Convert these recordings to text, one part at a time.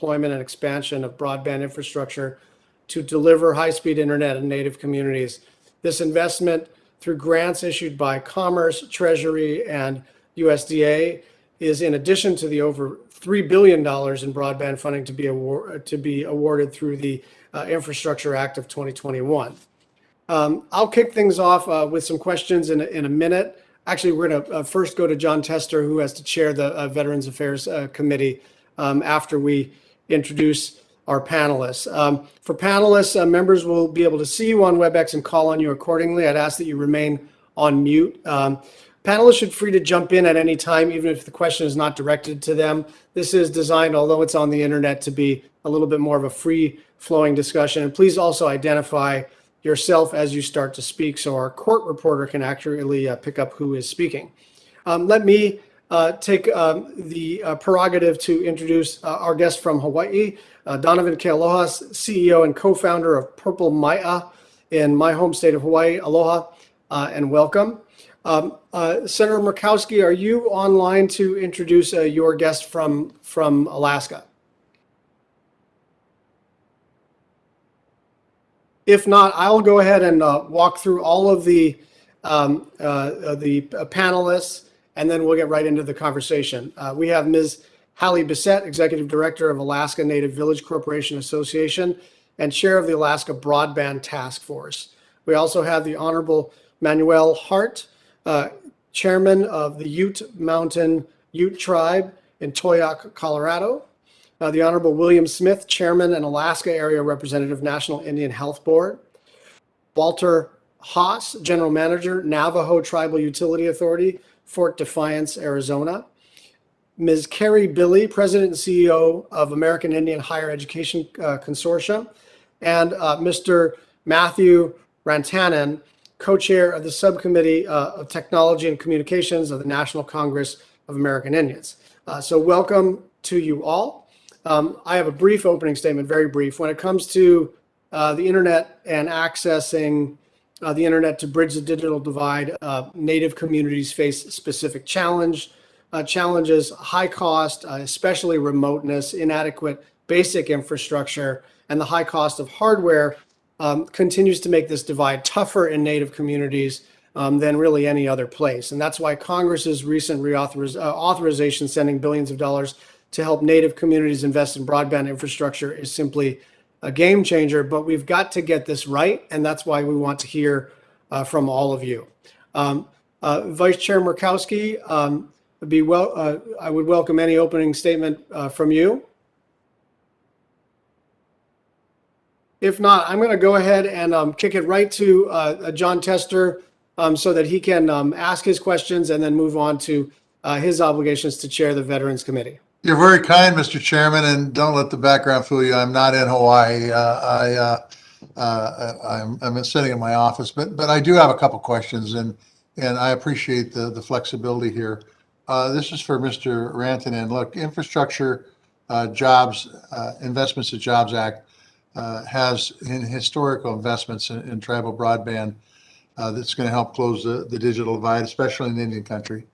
deployment and expansion of broadband infrastructure to deliver high-speed internet in Native communities. This investment, through grants issued by Commerce, Treasury, and USDA, is in addition to the over $3 billion in broadband funding to be awarded through the Infrastructure Act of 2021. I'll kick things off with some questions in a minute. Actually, we're going to first go to John Tester, who has to chair the Veterans Affairs Committee after we introduce our panelists. For panelists, members will be able to see you on WebEx and call on you accordingly. I'd ask that you remain on mute. Panelists should be free to jump in at any time, even if the question is not directed to them. This is designed, although it's on the internet, to be a little bit more of a free-flowing discussion. And please also identify yourself as you start to speak so our court reporter can accurately pick up who is speaking. Let me take the prerogative to introduce our guest from Hawaii, Donovan Kealoha, CEO and co-founder of Purple Mai'a in my home state of Hawaii. Aloha and welcome. Senator Murkowski, are you online to introduce your guest from Alaska? If not, I'll go ahead and walk through all of the panelists, and then we'll get right into the conversation. We have Ms. Hallie Bissett, Executive Director of Alaska Native Village Corporation Association and Chair of the Alaska Broadband Task Force. We also have the Honorable Manuel Hart, Chairman of the Ute Mountain Ute Tribe in Toyac, Colorado. The Honorable William Smith, Chairman and Alaska Area Representative, National Indian Health Board. Walter Haas, General Manager, Navajo Tribal Utility Authority, Fort Defiance, Arizona. Ms. Carrie Billy, President and CEO of American Indian Higher Education Consortium. And Mr. Matthew Rantanen, co-chair of the Subcommittee of Technology and Communications of the National Congress of American Indians. So welcome to you all. I have a brief opening statement, very brief. When it comes to the internet and accessing the internet to bridge the digital divide, Native communities face specific challenges, high cost, especially remoteness, inadequate basic infrastructure, and the high cost of hardware continues to make this divide tougher in Native communities than really any other place. And that's why Congress's recent authorization sending billions of dollars to help Native communities invest in broadband infrastructure is simply a game changer, but we've got to get this right, and that's why we want to hear from all of you. Vice Chair Murkowski, I would welcome any opening statement from you. If not, I'm going to go ahead and kick it right to John Tester so that he can ask his questions and then move on to his obligations to chair the Veterans Committee. You're very kind, Mr. Chairman, and don't let the background fool you. I'm not in Hawaii. I'm sitting in my office, but I do have a couple questions, and I appreciate the flexibility here. This is for Mr. Rantanen. Look, Infrastructure Jobs Investments and Jobs Act has historical investments in tribal broadband that's going to help close the digital divide, especially in Indian country.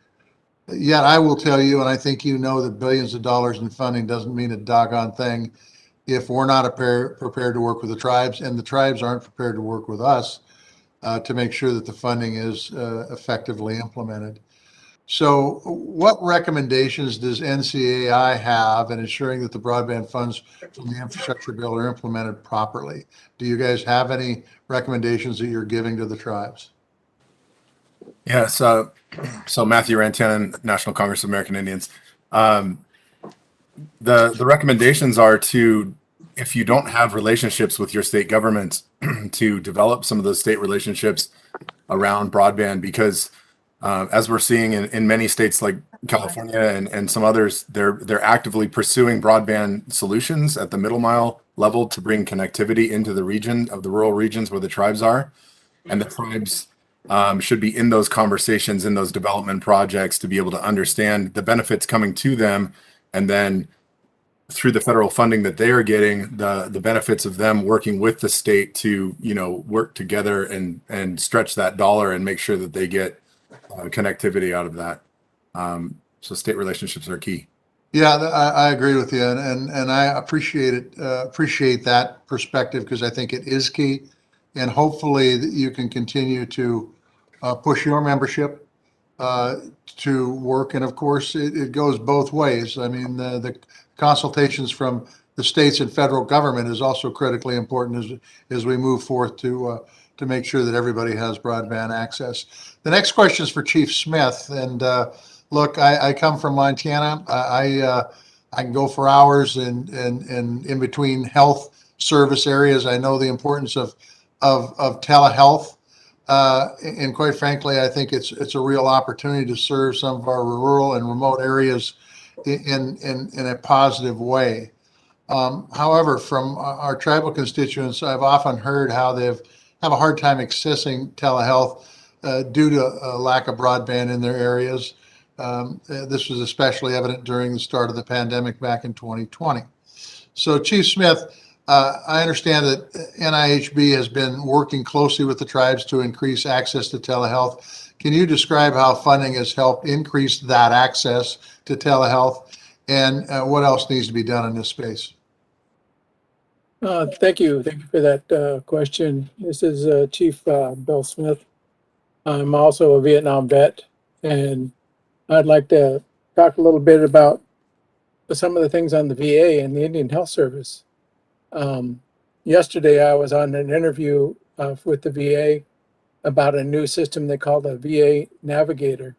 Yet I will tell you, and I think you know, that billions of dollars in funding doesn't mean a doggone thing if we're not prepared to work with the tribes, and the tribes aren't prepared to work with us to make sure that the funding is effectively implemented. So what recommendations does NCAI have in ensuring that the broadband funds from the infrastructure bill are implemented properly? Do you guys have any recommendations that you're giving to the tribes? Yeah, so Matthew Rantanen, National Congress of American Indians. The recommendations are to, if you don't have relationships with your state government, to develop some of those state relationships around broadband, because as we're seeing in many states like California and some others, they're actively pursuing broadband solutions at the middle mile level to bring connectivity into the region of the rural regions where the tribes are, and the tribes should be in those conversations, in those development projects, to be able to understand the benefits coming to them, and then through the federal funding that they are getting, the benefits of them working with the state to work together and stretch that dollar and make sure that they get connectivity out of that. So state relationships are key. Yeah, I agree with you, and I appreciate it, appreciate that perspective because I think it is key, and hopefully that you can continue to push your membership uh, to work, and of course it goes both ways. I mean, the consultations from the states and federal government is also critically important as we move forth to make sure that everybody has broadband access. The next question is for Chief Smith, and look, I come from Montana. I can go for hours and in between health service areas. I know the importance of telehealth. And quite frankly, I think it's a real opportunity to serve some of our rural and remote areas in a positive way. However, from our tribal constituents, I've often heard how they've have a hard time accessing telehealth due to a lack of broadband in their areas. This was especially evident during the start of the pandemic back in 2020. So, Chief Smith, I understand that NIHB has been working closely with the tribes to increase access to telehealth. Can you describe how funding has helped increase that access to telehealth and what else needs to be done in this space? Thank you. Thank you for that question. This is Chief Bill Smith. I'm also a Vietnam vet, and I'd like to talk a little bit about some of the things on the VA and the Indian Health Service. Um, Yesterday, I was on an interview with the VA about a new system they call the VA Navigator.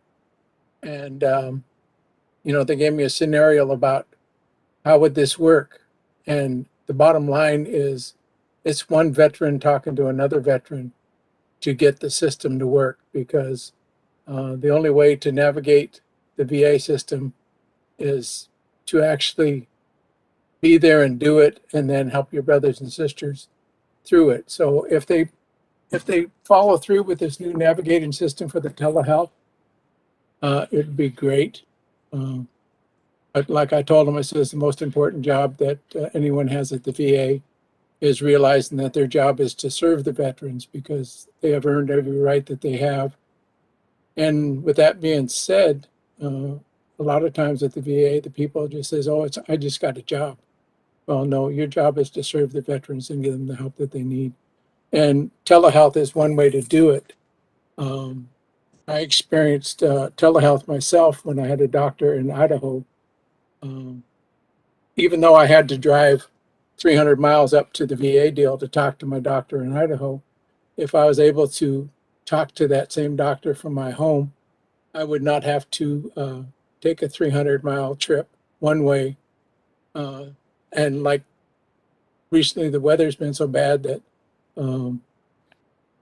And, they gave me a scenario about how would this work? And the bottom line is it's one veteran talking to another veteran to get the system to work, because the only way to navigate the VA system is to actually be there and do it, and then help your brothers and sisters through it. So if they follow through with this new navigating system for the telehealth, it'd be great. Um, but like I told them, I says the most important job that anyone has at the VA is realizing that their job is to serve the veterans, because they have earned every right that they have. And with that being said, a lot of times at the VA, the people just says, "Oh, I just got a job." Well, no, your job is to serve the veterans and give them the help that they need. And telehealth is one way to do it. Um, I experienced telehealth myself when I had a doctor in Idaho. Um, Even though I had to drive 300 miles up to the VA deal to talk to my doctor in Idaho, if I was able to talk to that same doctor from my home, I would not have to take a 300-mile trip one way. Uh, and like recently, the weather's been so bad that um,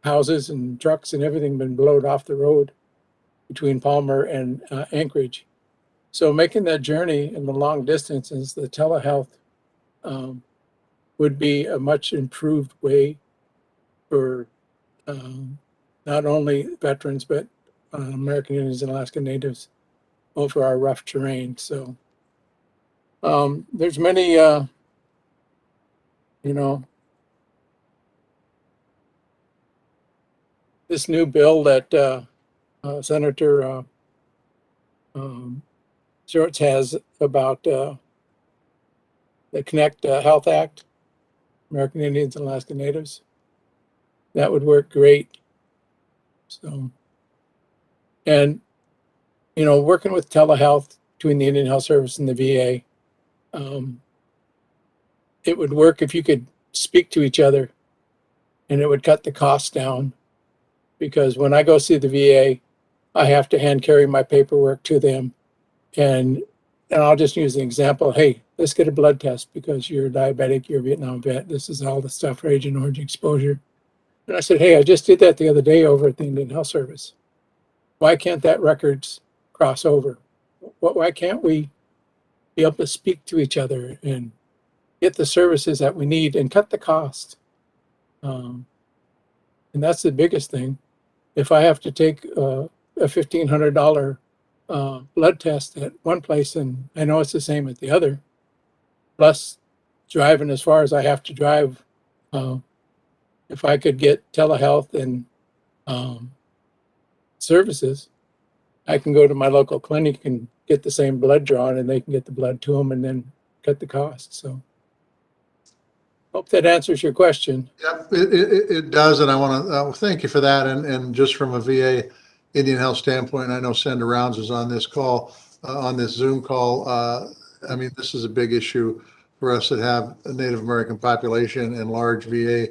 houses and trucks and everything been blown off the road between Palmer and Anchorage. So making that journey in the long distances, the telehealth um, would be a much improved way for um, not only veterans, but American Indians and Alaska Natives over our rough terrain. So there's many, you know, this new bill that Senator um, Shorts has about the Connect Health Act, American Indians and Alaska Natives. That would work great. So, and working with telehealth between the Indian Health Service and the VA, it would work if you could speak to each other, and it would cut the costs down. Because when I go see the VA, I have to hand carry my paperwork to them, and I'll just use an example. Hey, let's get a blood test because you're diabetic, you're a Vietnam vet. This is all the stuff for Agent Orange exposure. And I said, hey, I just did that the other day over at the Indian Health Service. Why can't that records cross over? Why can't we be able to speak to each other and get the services that we need and cut the cost? Um, and that's the biggest thing. If I have to take a $1,500 blood test at one place, and I know it's the same at the other, plus driving as far as I have to drive, uh, if I could get telehealth and um, services, I can go to my local clinic and get the same blood drawn, and they can get the blood to them and then cut the cost. So hope that answers your question. Yep, it does, and I want to thank you for that. And just from a VA Indian Health standpoint, I know Senator Rounds is on this call, on this Zoom call. I mean, this is a big issue for us that have a Native American population and large VA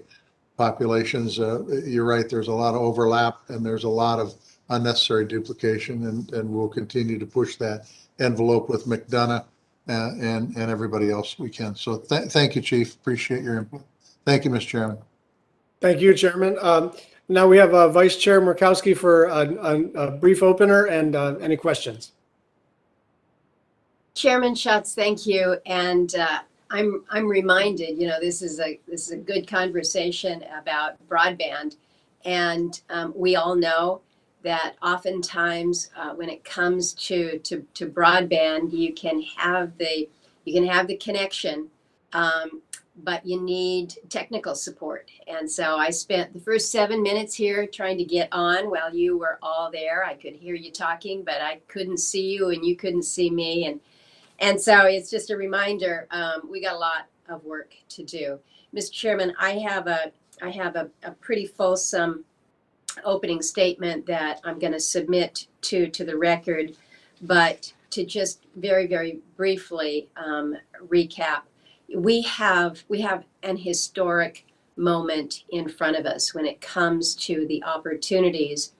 populations. You're right, there's a lot of overlap and there's a lot of unnecessary duplication, and we'll continue to push that envelope with McDonough and everybody else we can. So thank you, Chief. Appreciate your input. Thank you, Mr. Chairman. Thank you, Chairman. Now we have Vice Chair Murkowski for a brief opener and any questions. Chairman Schatz, thank you. And I'm reminded, this is a good conversation about broadband, and we all know that oftentimes when it comes to broadband, you can have the connection, but you need technical support. And so I spent the first 7 minutes here trying to get on while you were all there. I could hear you talking, but I couldn't see you and you couldn't see me. And so it's just a reminder, we got a lot of work to do. Mr. Chairman, I have a pretty fulsome opening statement that I'm going to submit to the record, but to just very, very briefly recap, we have an historic moment in front of us when it comes to the opportunities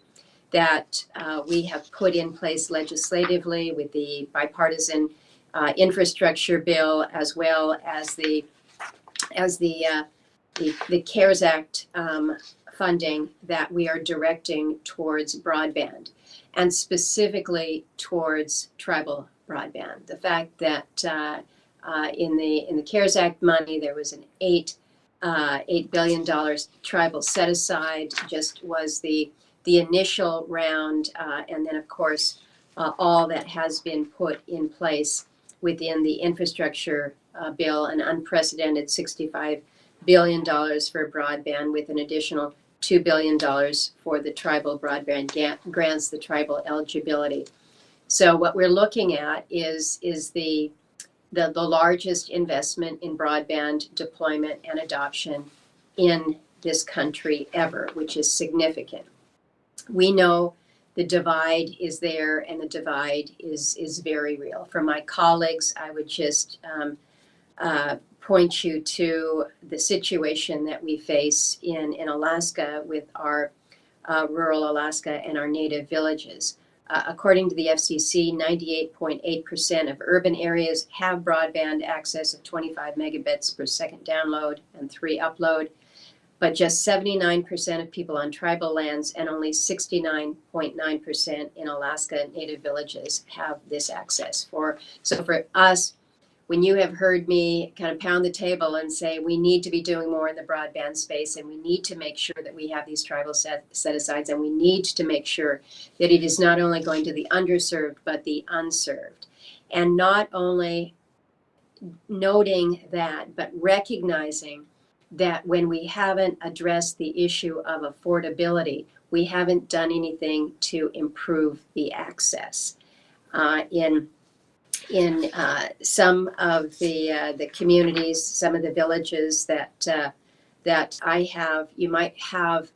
that we have put in place legislatively with the bipartisan infrastructure bill, as well as the CARES Act funding that we are directing towards broadband, and specifically towards tribal broadband. The fact that in the CARES Act money, there was an $8 billion tribal set aside, just was the initial round, and then of course all that has been put in place within the infrastructure bill, an unprecedented $65 billion for broadband, with an additional $2 billion for the tribal broadband grants, the tribal eligibility. So what we're looking at is the largest investment in broadband deployment and adoption in this country ever, which is significant. We know the divide is there, and the divide is very real. For my colleagues, I would just point you to the situation that we face in Alaska with our rural Alaska and our native villages. According to the FCC, 98.8% of urban areas have broadband access of 25 megabits per second download and 3 upload, but just 79% of people on tribal lands and only 69.9% in Alaska native villages have this access. So for us, when you have heard me kind of pound the table and say we need to be doing more in the broadband space, and we need to make sure that we have these tribal set-asides, and we need to make sure that it is not only going to the underserved, but the unserved. And not only noting that, but recognizing that when we haven't addressed the issue of affordability, we haven't done anything to improve the access. In some of the communities, some of the villages that I have, you might have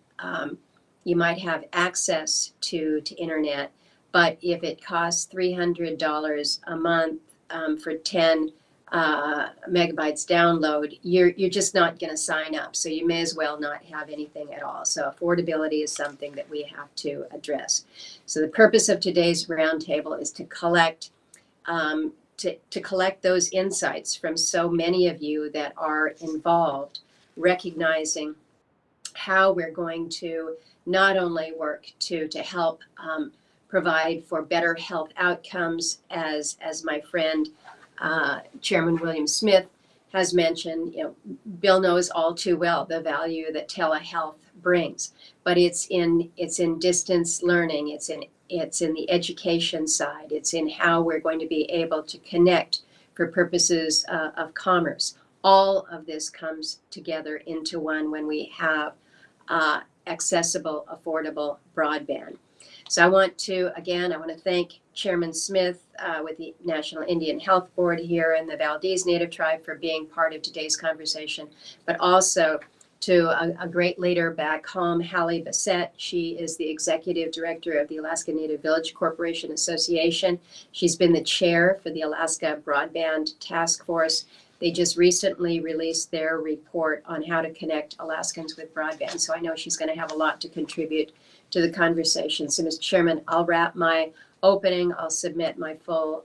access to internet, but if it costs $300 a month for 10 megabytes download, you're just not going to sign up. So you may as well not have anything at all. So affordability is something that we have to address. So the purpose of today's roundtable is to collect those insights from so many of you that are involved, recognizing how we're going to not only work to help provide for better health outcomes, as my friend Chairman William Smith has mentioned. Bill knows all too well the value that telehealth brings, but it's in distance learning, it's in the education side, it's in how we're going to be able to connect for purposes of commerce. All of this comes together into one when we have accessible, affordable broadband. So I want to thank Chairman Smith with the National Indian Health Board here and the Valdez Native Tribe for being part of today's conversation, but also to a great leader back home, Hallie Bassett. She is the executive director of the Alaska Native Village Corporation Association. She's been the chair for the Alaska Broadband Task Force. They just recently released their report on how to connect Alaskans with broadband. So I know she's going to have a lot to contribute to the conversation. So, Mr. Chairman, I'll wrap my opening. I'll submit my full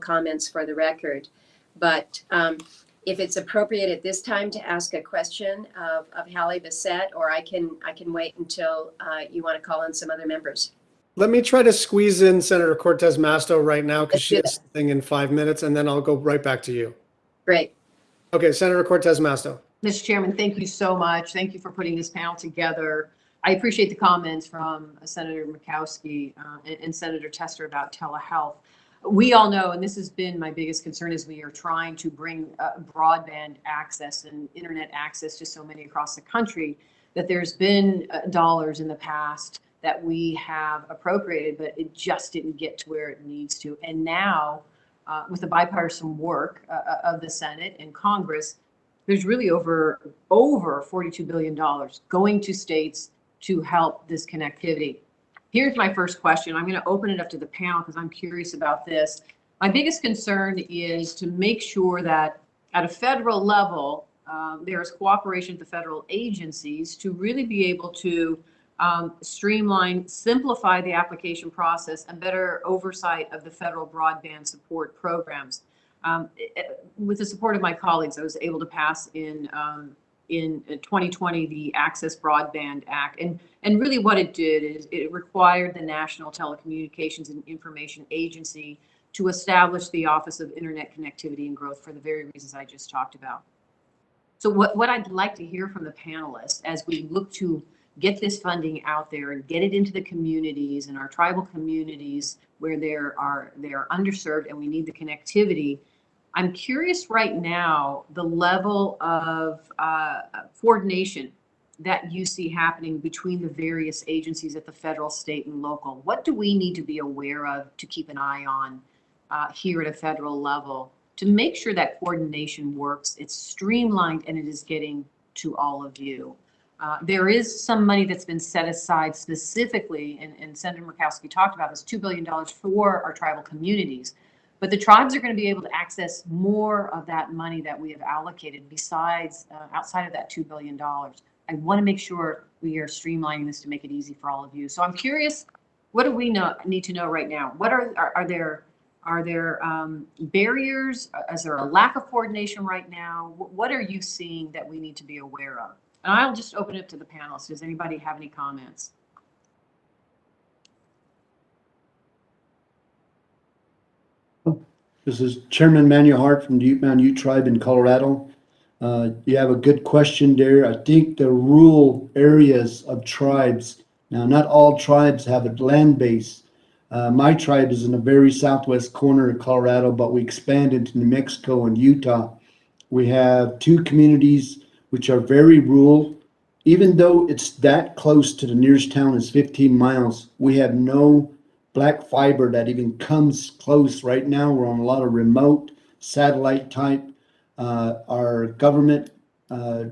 comments for the record. But if it's appropriate at this time to ask a question of Hallie Bassett, or I can wait until you want to call on some other members. Let me try to squeeze in Senator Cortez Masto right now because Let's she do has something in 5 minutes, and then I'll go right back to you. Great. Okay, Senator Cortez Masto. Mr. Chairman, thank you so much. Thank you for putting this panel together. I appreciate the comments from Senator Murkowski and Senator Tester about telehealth. We all know, and this has been my biggest concern as we are trying to bring broadband access and internet access to so many across the country, that there's been dollars in the past that we have appropriated, but it just didn't get to where it needs to. And now, with the bipartisan work of the Senate and Congress, there's really over $42 billion going to states to help this connectivity. Here's my first question. I'm going to open it up to the panel because I'm curious about this. My biggest concern is to make sure that at a federal level, there is cooperation with the federal agencies to really be able to streamline, simplify the application process, and better oversight of the federal broadband support programs. With the support of my colleagues, I was able to pass in 2020 the Access Broadband Act, and really what it did is it required the National Telecommunications and Information Agency to establish the Office of Internet Connectivity and Growth for the very reasons I just talked about. So what I'd like to hear from the panelists as we look to get this funding out there and get it into the communities and our tribal communities where they are underserved and we need the connectivity. I'm curious right now the level of coordination that you see happening between the various agencies at the federal, state, and local. What do we need to be aware of to keep an eye on here at a federal level to make sure that coordination works, it's streamlined, and it is getting to all of you? There is some money that's been set aside specifically, and Senator Murkowski talked about this, $2 billion for our tribal communities. But the tribes are going to be able to access more of that money that we have allocated besides, outside of that $2 billion. I want to make sure we are streamlining this to make it easy for all of you. So I'm curious, what do we need to know right now? What are there barriers? Is there a lack of coordination right now? What are you seeing that we need to be aware of? And I'll just open it to the panelists. Does anybody have any comments? This is Chairman Manuel Hart from the Ute Mountain Ute Tribe in Colorado. You have a good question there. I think the rural areas of tribes, now not all tribes have a land base. My tribe is in the very southwest corner of Colorado, but we expand into New Mexico and Utah. We have two communities which are very rural. Even though it's that close to the nearest town is 15 miles, we have no black fiber that even comes close right now. We're on a lot of remote satellite type. Our government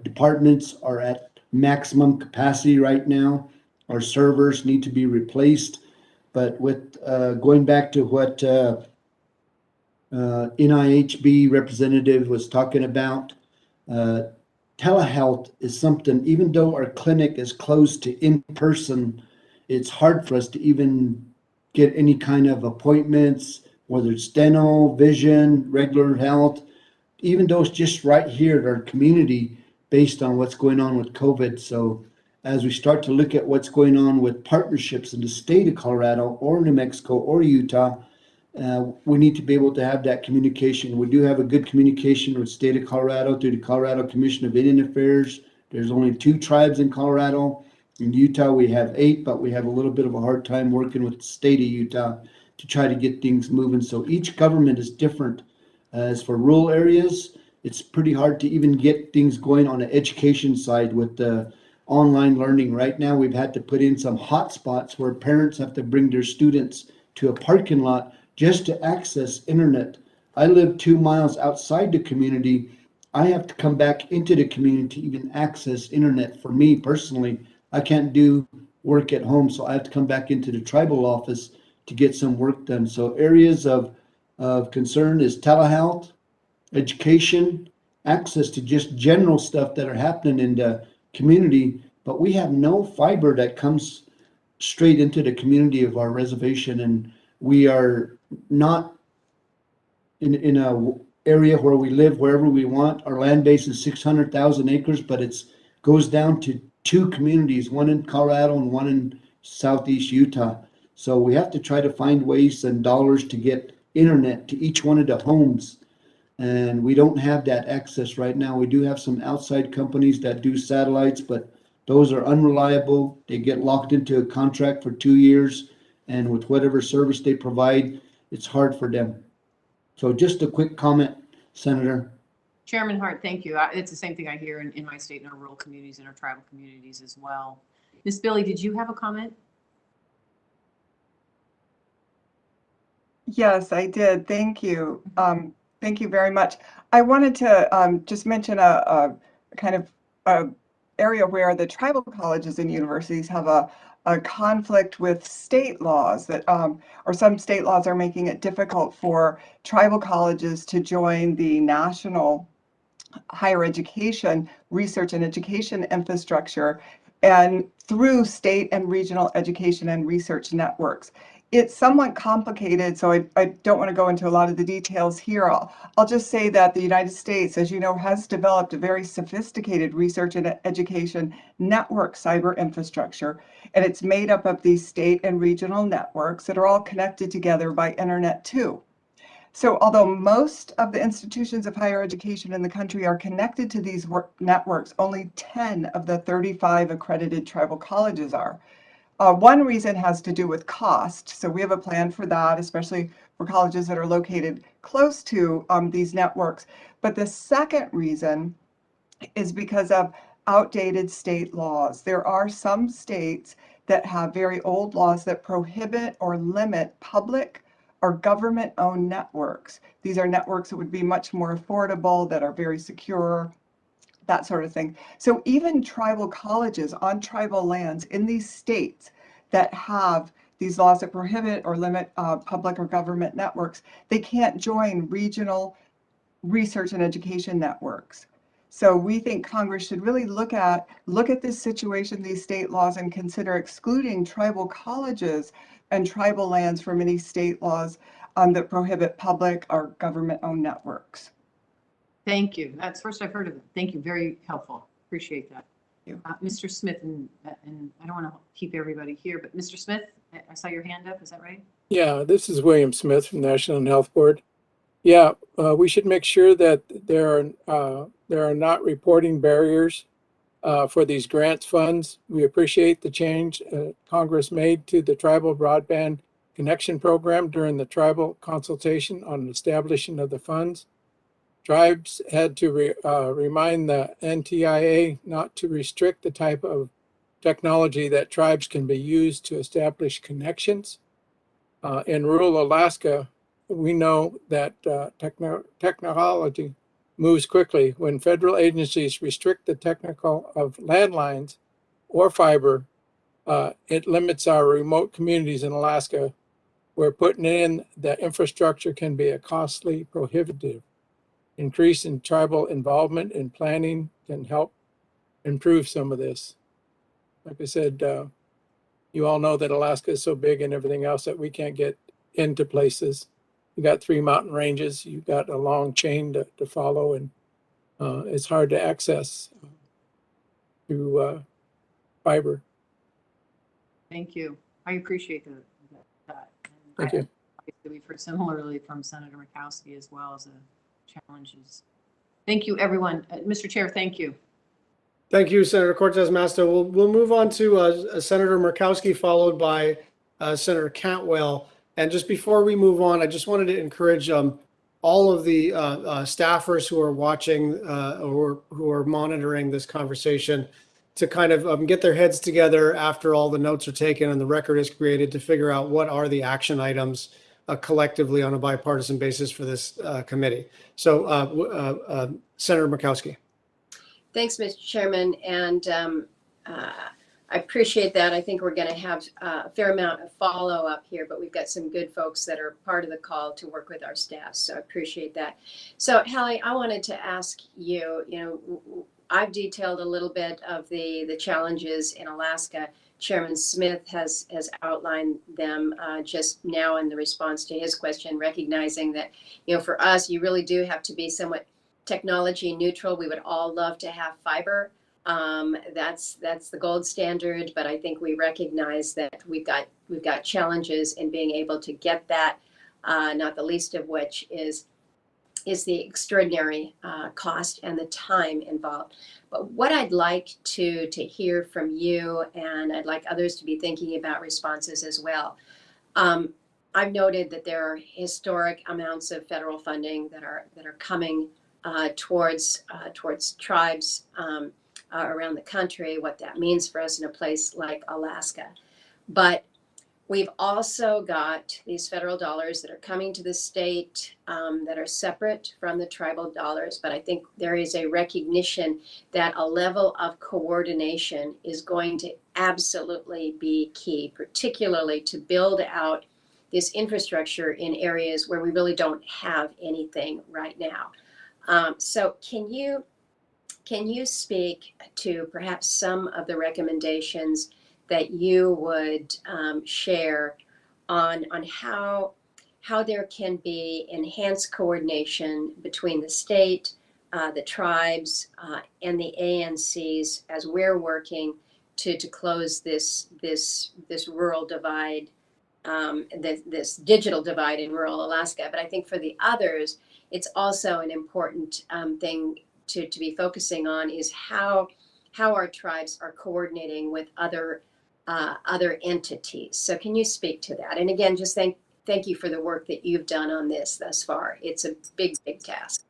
departments are at maximum capacity right now. Our servers need to be replaced. But with going back to what NIHB representative was talking about, telehealth is something, even though our clinic is close to in-person, it's hard for us to even get any kind of appointments, whether it's dental, vision, regular health, even though it's just right here at our community based on what's going on with COVID. So as we start to look at what's going on with partnerships in the state of Colorado or New Mexico or Utah, we need to be able to have that communication. We do have a good communication with the state of Colorado through the Colorado Commission of Indian Affairs. There's only 2 tribes in Colorado. In Utah, we have 8, but we have a little bit of a hard time working with the state of Utah to try to get things moving. So each government is different. As for rural areas, it's pretty hard to even get things going on the education side with the online learning. Right now, we've had to put in some hotspots where parents have to bring their students to a parking lot just to access internet. I live 2 miles outside the community. I have to come back into the community to even access internet. For me personally, I can't do work at home, so I have to come back into the tribal office to get some work done. So areas of concern is telehealth, education, access to just general stuff that are happening in the community, but we have no fiber that comes straight into the community of our reservation, and we are not in a area where we live wherever we want. Our land base is 600,000 acres, but it's goes down to two communities, one in Colorado and one in southeast Utah. So we have to try to find ways and dollars to get internet to each one of the homes, and we don't have that access right now. We do have some outside companies that do satellites, but those are unreliable. They get locked into a contract for 2 years, and with whatever service they provide, it's hard for them. So just a quick comment, Senator. Chairman Hart, thank you. It's the same thing I hear in my state, in our rural communities and our tribal communities as well. Ms. Billy, did you have a comment? Yes, I did. Thank you. Thank you very much. I wanted to just mention a kind of a area where the tribal colleges and universities have a conflict with state laws that, or some state laws are making it difficult for tribal colleges to join the national higher education research and education infrastructure and through state and regional education and research networks. It's somewhat complicated, so I don't want to go into a lot of the details here. I'll just say that the United States, as you know, has developed a very sophisticated research and education network cyber infrastructure, and it's made up of these state and regional networks that are all connected together by internet too. So although most of the institutions of higher education in the country are connected to these networks, only 10 of the 35 accredited tribal colleges are. One reason has to do with cost. So we have a plan for that, especially for colleges that are located close to these networks. But the second reason is because of outdated state laws. There are some states that have very old laws that prohibit or limit public or government-owned networks. These are networks that would be much more affordable, that are very secure, that sort of thing. So even tribal colleges on tribal lands in these states that have these laws that prohibit or limit public or government networks, they can't join regional research and education networks. So we think Congress should really look at this situation, these state laws, and consider excluding tribal colleges and tribal lands from any state laws that prohibit public or government-owned networks. Thank you. That's first I've heard of it. Thank you. Very helpful. Appreciate that. Thank Mr. Smith, and I don't want to keep everybody here, but Mr. Smith, I saw your hand up. Is that right? Yeah, this is William Smith from National Health Board. Yeah, we should make sure that there are not reporting barriers for these grants funds. We appreciate the change Congress made to the Tribal Broadband Connection Program during the tribal consultation on establishing of the funds. Tribes had to remind the NTIA not to restrict the type of technology that tribes can be used to establish connections. In rural Alaska, we know that technology moves quickly. When federal agencies restrict the technical of landlines or fiber, it limits our remote communities in Alaska, where putting in the infrastructure can be a costly, prohibitive. Increase in tribal involvement in planning can help improve some of this. Like I said, you all know that Alaska is so big and everything else that we can't get into places. You got 3 mountain ranges, you got a long chain to follow, and it's hard to access through fiber. Thank you. I appreciate that. Thank you. Obviously, we've heard similarly from Senator Murkowski as well as the challenges. Thank you, everyone. Mr. Chair, thank you. Thank you, Senator Cortez Masto. We'll move on to Senator Murkowski, followed by Senator Cantwell. And just before we move on, I just wanted to encourage all of the staffers who are watching or who are monitoring this conversation to kind of get their heads together after all the notes are taken and the record is created to figure out what are the action items collectively on a bipartisan basis for this committee. So Senator Murkowski. Thanks, Mr. Chairman, and I appreciate that. I think we're going to have a fair amount of follow-up here, but we've got some good folks that are part of the call to work with our staff, so I appreciate that. So, Hallie, I wanted to ask you, I've detailed a little bit of the challenges in Alaska. Chairman Smith has outlined them just now in the response to his question, recognizing that, for us, you really do have to be somewhat technology neutral. We would all love to have fiber. That's the gold standard, but I think we recognize that we've got challenges in being able to get that, not the least of which is the extraordinary cost and the time involved. But what I'd like to hear from you, and I'd like others to be thinking about responses as well. I've noted that there are historic amounts of federal funding that are coming towards tribes around the country, what that means for us in a place like Alaska. But we've also got these federal dollars that are coming to the state that are separate from the tribal dollars. But I think there is a recognition that a level of coordination is going to absolutely be key, particularly to build out this infrastructure in areas where we really don't have anything right now. So can you speak to perhaps some of the recommendations that you would share on how there can be enhanced coordination between the state, the tribes, and the ANCs as we're working to close this rural divide, this digital divide in rural Alaska. But I think for the others, it's also an important thing to be focusing on is how our tribes are coordinating with other entities. So can you speak to that? And again, just thank you for the work that you've done on this thus far. It's a big task.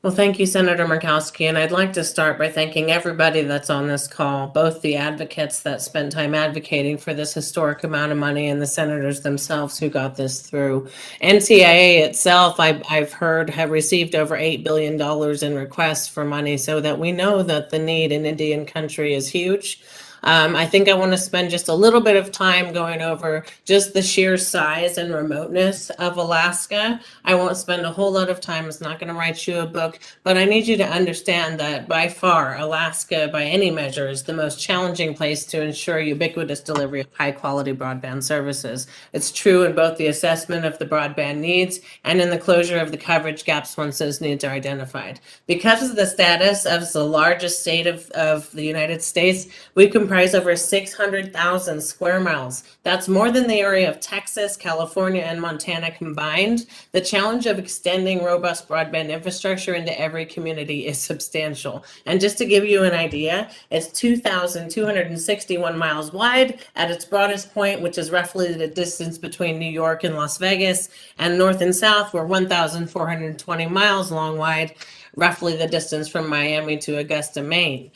Well, thank you, Senator Murkowski. And I'd like to start by thanking everybody that's on this call, both the advocates that spent time advocating for this historic amount of money and the senators themselves who got this through. NTIA itself, I've heard, have received over $8 billion in requests for money, so that we know that the need in Indian country is huge. I think I want to spend just a little bit of time going over just the sheer size and remoteness of Alaska. I won't spend a whole lot of time. It's not going to write you a book, but I need you to understand that by far, Alaska, by any measure, is the most challenging place to ensure ubiquitous delivery of high quality broadband services. It's true in both the assessment of the broadband needs and in the closure of the coverage gaps once those needs are identified. Because of the status of the largest state of the United States, we comprise over 600,000 square miles. That's more than the area of Texas, California, and Montana combined. The challenge of extending robust broadband infrastructure into every community is substantial. And just to give you an idea, it's 2,261 miles wide at its broadest point, which is roughly the distance between New York and Las Vegas, and north and south, we're 1,420 miles long wide, roughly the distance from Miami to Augusta, Maine.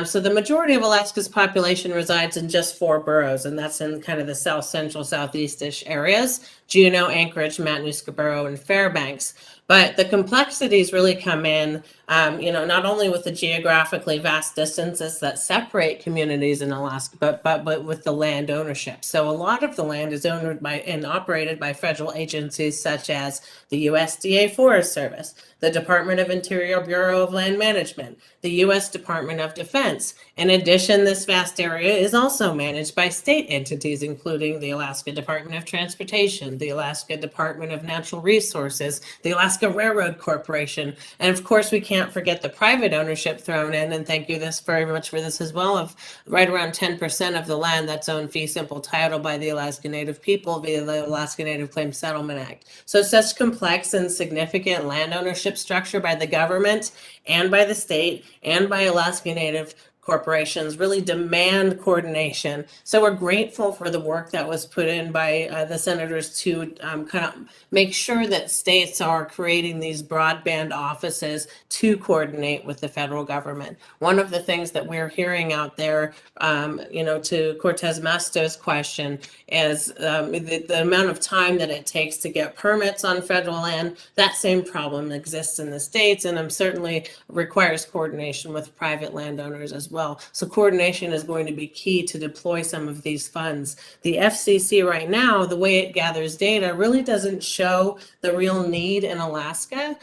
So the majority of Alaska's population resides in just 4 boroughs, and that's in kind of the south central, southeast-ish areas: Juneau, Anchorage, Matanuska-Borough, and Fairbanks. But the complexities really come in, not only with the geographically vast distances that separate communities in Alaska, but with the land ownership. So a lot of the land is owned by and operated by federal agencies such as the USDA Forest Service, the Department of Interior Bureau of Land Management, the U.S. Department of Defense. In addition, this vast area is also managed by state entities, including the Alaska Department of Transportation, the Alaska Department of Natural Resources, the Alaska Railroad Corporation, and of course, we can't forget the private ownership thrown in, and thank you very much for this as well, of right around 10% of the land that's owned fee simple title by the Alaska Native people via the Alaska Native Claims Settlement Act. So such complex and significant land ownership structure by the government and by the state and by Alaska Native corporations really demand coordination. So we're grateful for the work that was put in by the senators to kind of make sure that states are creating these broadband offices to coordinate with the federal government. One of the things that we're hearing out there, to Cortez Masto's question, is the amount of time that it takes to get permits on federal land. That same problem exists in the states, and certainly requires coordination with private landowners as well. So coordination is going to be key to deploy some of these funds. The FCC right now, the way it gathers data, really doesn't show the real need in Alaska.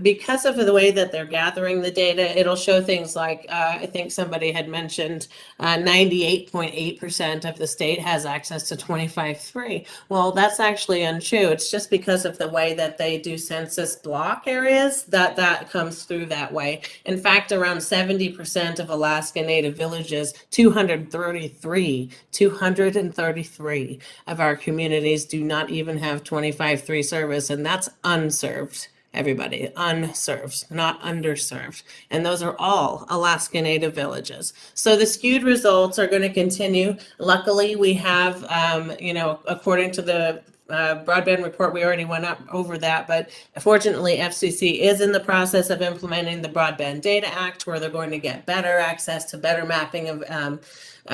Because of the way that they're gathering the data, it'll show things like, I think somebody had mentioned 98.8% of the state has access to 25.3. Well, that's actually untrue. It's just because of the way that they do census block areas that comes through that way. In fact, around 70% of Alaska Native villages, 233 of our communities do not even have 25.3 service, and that's unserved. Everybody, unserved, not underserved. And those are all Alaska Native villages. So the skewed results are going to continue. Luckily, we have, according to the broadband report, we already went up over that, but fortunately, FCC is in the process of implementing the Broadband Data Act, where they're going to get better access to better mapping of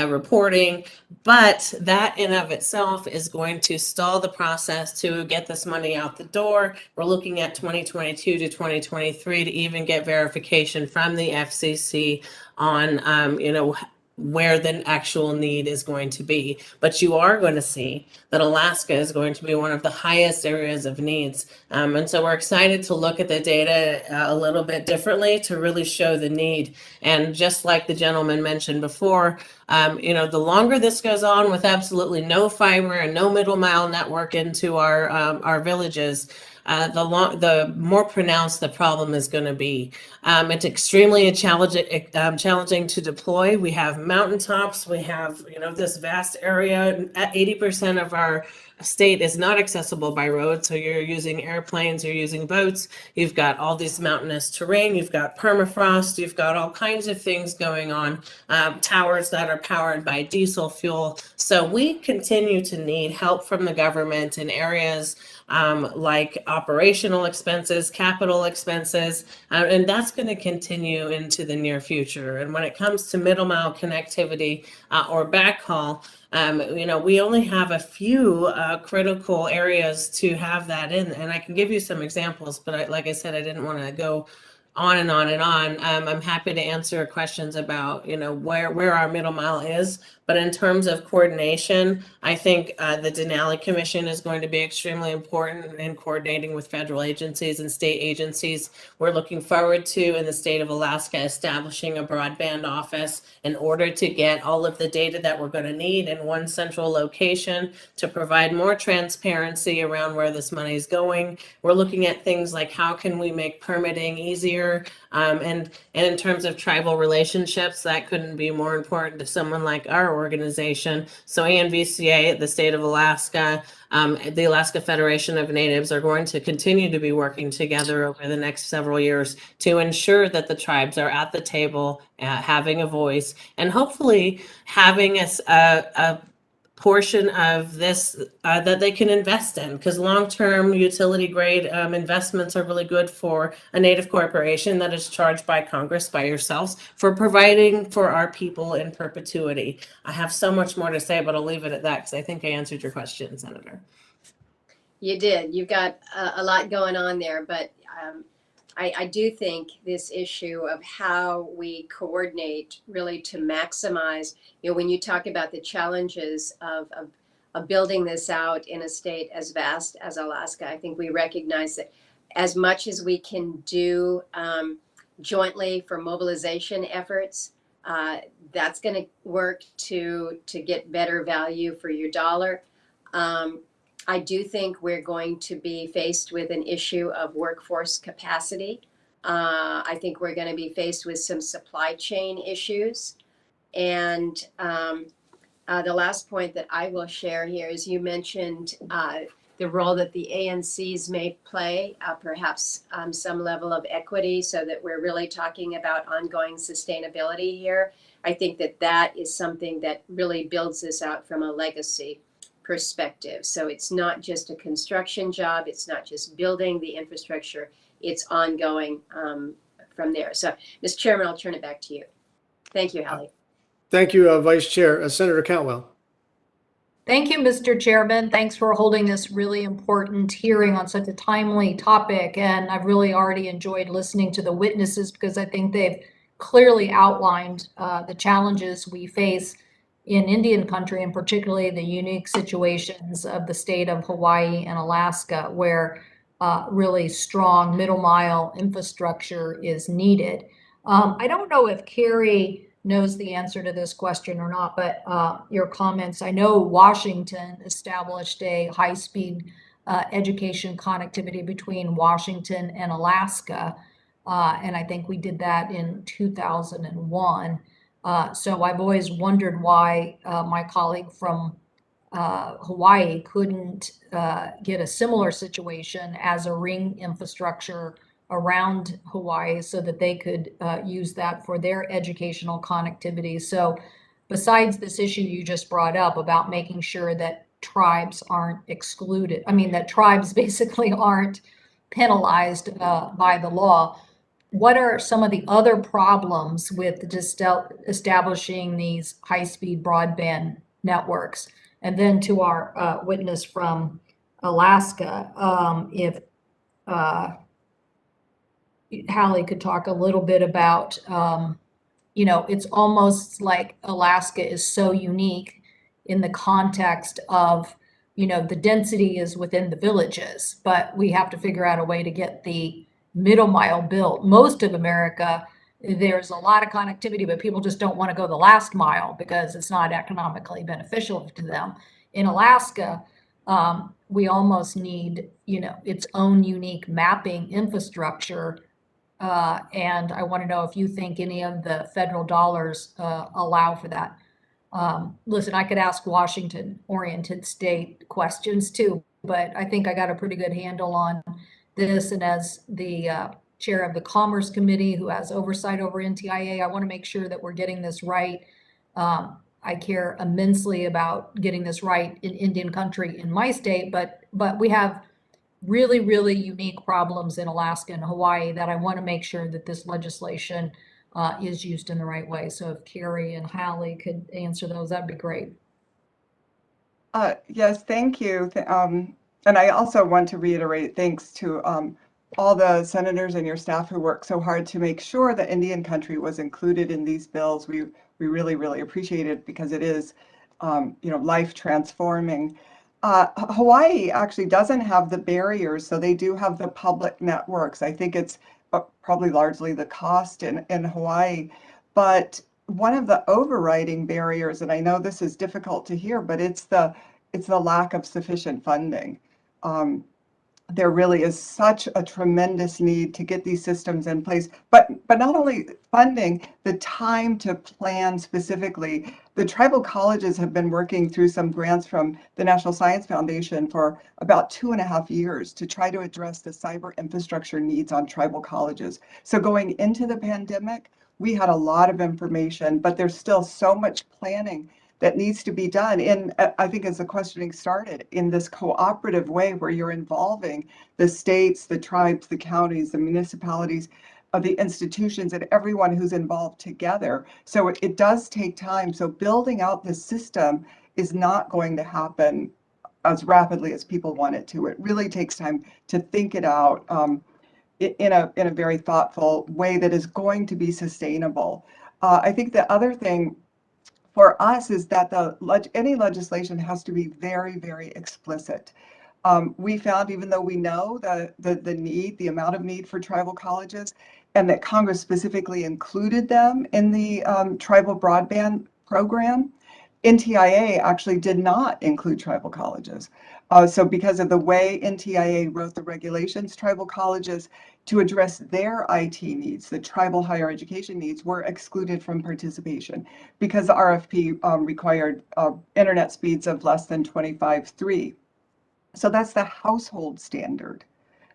reporting. But that in of itself is going to stall the process to get this money out the door. We're looking at 2022 to 2023 to even get verification from the FCC on, where the actual need is going to be. But you are going to see that Alaska is going to be one of the highest areas of needs. And so we're excited to look at the data a little bit differently to really show the need. And just like the gentleman mentioned before, the longer this goes on with absolutely no fiber and no middle mile network into our villages, the more pronounced the problem is going to be. It's extremely challenging to deploy. We have mountaintops. We have this vast area. 80% of our state is not accessible by road, so you're using airplanes, you're using boats. You've got all these mountainous terrain. You've got permafrost. You've got all kinds of things going on. Towers that are powered by diesel fuel. So we continue to need help from the government in areas like operational expenses, capital expenses, and that's going to continue into the near future. And when it comes to middle mile connectivity or backhaul, we only have a few critical areas to have that in, and I can give you some examples, but like I said, I didn't want to go on and on and on. I'm happy to answer questions about, where our middle mile is. But in terms of coordination, I think the Denali Commission is going to be extremely important in coordinating with federal agencies and state agencies. We're looking forward to, in the state of Alaska, establishing a broadband office in order to get all of the data that we're going to need in one central location to provide more transparency around where this money is going. We're looking at things like how can we make permitting easier, and in terms of tribal relationships, that couldn't be more important to someone like our organization. So ANVCA, the state of Alaska, the Alaska Federation of Natives are going to continue to be working together over the next several years to ensure that the tribes are at the table, having a voice, and hopefully having a portion of this that they can invest in, because long-term utility grade investments are really good for a Native corporation that is charged by Congress, by yourselves, for providing for our people in perpetuity. I have so much more to say, but I'll leave it at that because I think I answered your question, Senator. You did. You've got a lot going on there, but I do think this issue of how we coordinate really to maximize, when you talk about the challenges of building this out in a state as vast as Alaska, I think we recognize that as much as we can do jointly for mobilization efforts, that's going to work to get better value for your dollar. I do think we're going to be faced with an issue of workforce capacity. I think we're going to be faced with some supply chain issues. And the last point that I will share here is you mentioned the role that the ANCs may play, perhaps some level of equity, so that we're really talking about ongoing sustainability here. I think that that is something that really builds this out from a legacy perspective. So it's not just a construction job, it's not just building the infrastructure, it's ongoing from there. So, Mr. Chairman, I'll turn it back to you. Thank you, Hallie. Thank you, Vice Chair. Senator Cantwell. Thank you, Mr. Chairman. Thanks for holding this really important hearing on such a timely topic. And I've really already enjoyed listening to the witnesses because I think they've clearly outlined the challenges we face in Indian country, and particularly the unique situations of the state of Hawaii and Alaska, where really strong middle mile infrastructure is needed. I don't know if Carrie knows the answer to this question or not, but your comments, I know Washington established a high-speed education connectivity between Washington and Alaska, and I think we did that in 2001. So I've always wondered why my colleague from Hawaii couldn't get a similar situation as a ring infrastructure around Hawaii so that they could use that for their educational connectivity. So besides this issue you just brought up about making sure that tribes aren't excluded, I mean, that tribes basically aren't penalized by the law, what are some of the other problems with just establishing these high-speed broadband networks? And then to our witness from Alaska, if Hallie could talk a little bit about, you know, it's almost like Alaska is so unique in the context of, you know, the density is within the villages, but we have to figure out a way to get the middle mile built. Most of America, there's a lot of connectivity, but people just don't want to go the last mile because it's not economically beneficial to them. In Alaska, we almost need, you know, its own unique mapping infrastructure. And I want to know if you think any of the federal dollars allow for that. Listen, I could ask Washington-oriented state questions too, but I think I got a pretty good handle on this. And as the chair of the Commerce Committee who has oversight over NTIA, I want to make sure that we're getting this right. I care immensely about getting this right in Indian country in my state, but we have really, really unique problems in Alaska and Hawaii that I want to make sure that this legislation is used in the right way. So if Carrie and Hallie could answer those, that'd be great. Yes, thank you. And I also want to reiterate thanks to all the senators and your staff who worked so hard to make sure that Indian country was included in these bills. We really, really appreciate it because it is, you know, life transforming. Hawaii actually doesn't have the barriers, so they do have the public networks. I think it's probably largely the cost in Hawaii, but one of the overriding barriers, and I know this is difficult to hear, but it's the lack of sufficient funding. There really is such a tremendous need to get these systems in place, but not only funding, the time to plan specifically. The tribal colleges have been working through some grants from the National Science Foundation for about 2.5 years to try to address the cyber infrastructure needs on tribal colleges. So going into the pandemic, we had a lot of information, but there's still so much planning that needs to be done in, I think as the questioning started, in this cooperative way where you're involving the states, the tribes, the counties, the municipalities, the institutions, and everyone who's involved together. So it does take time. So building out the system is not going to happen as rapidly as people want it to. It really takes time to think it out in a very thoughtful way that is going to be sustainable. I think the other thing for us is that any legislation has to be very, very explicit. We found, even though we know the need, the amount of need for tribal colleges, and that Congress specifically included them in the tribal broadband program, NTIA actually did not include tribal colleges. So because of the way NTIA wrote the regulations, tribal colleges, to address their IT needs, the tribal higher education needs, were excluded from participation because the RFP required internet speeds of less than 25.3. So that's the household standard,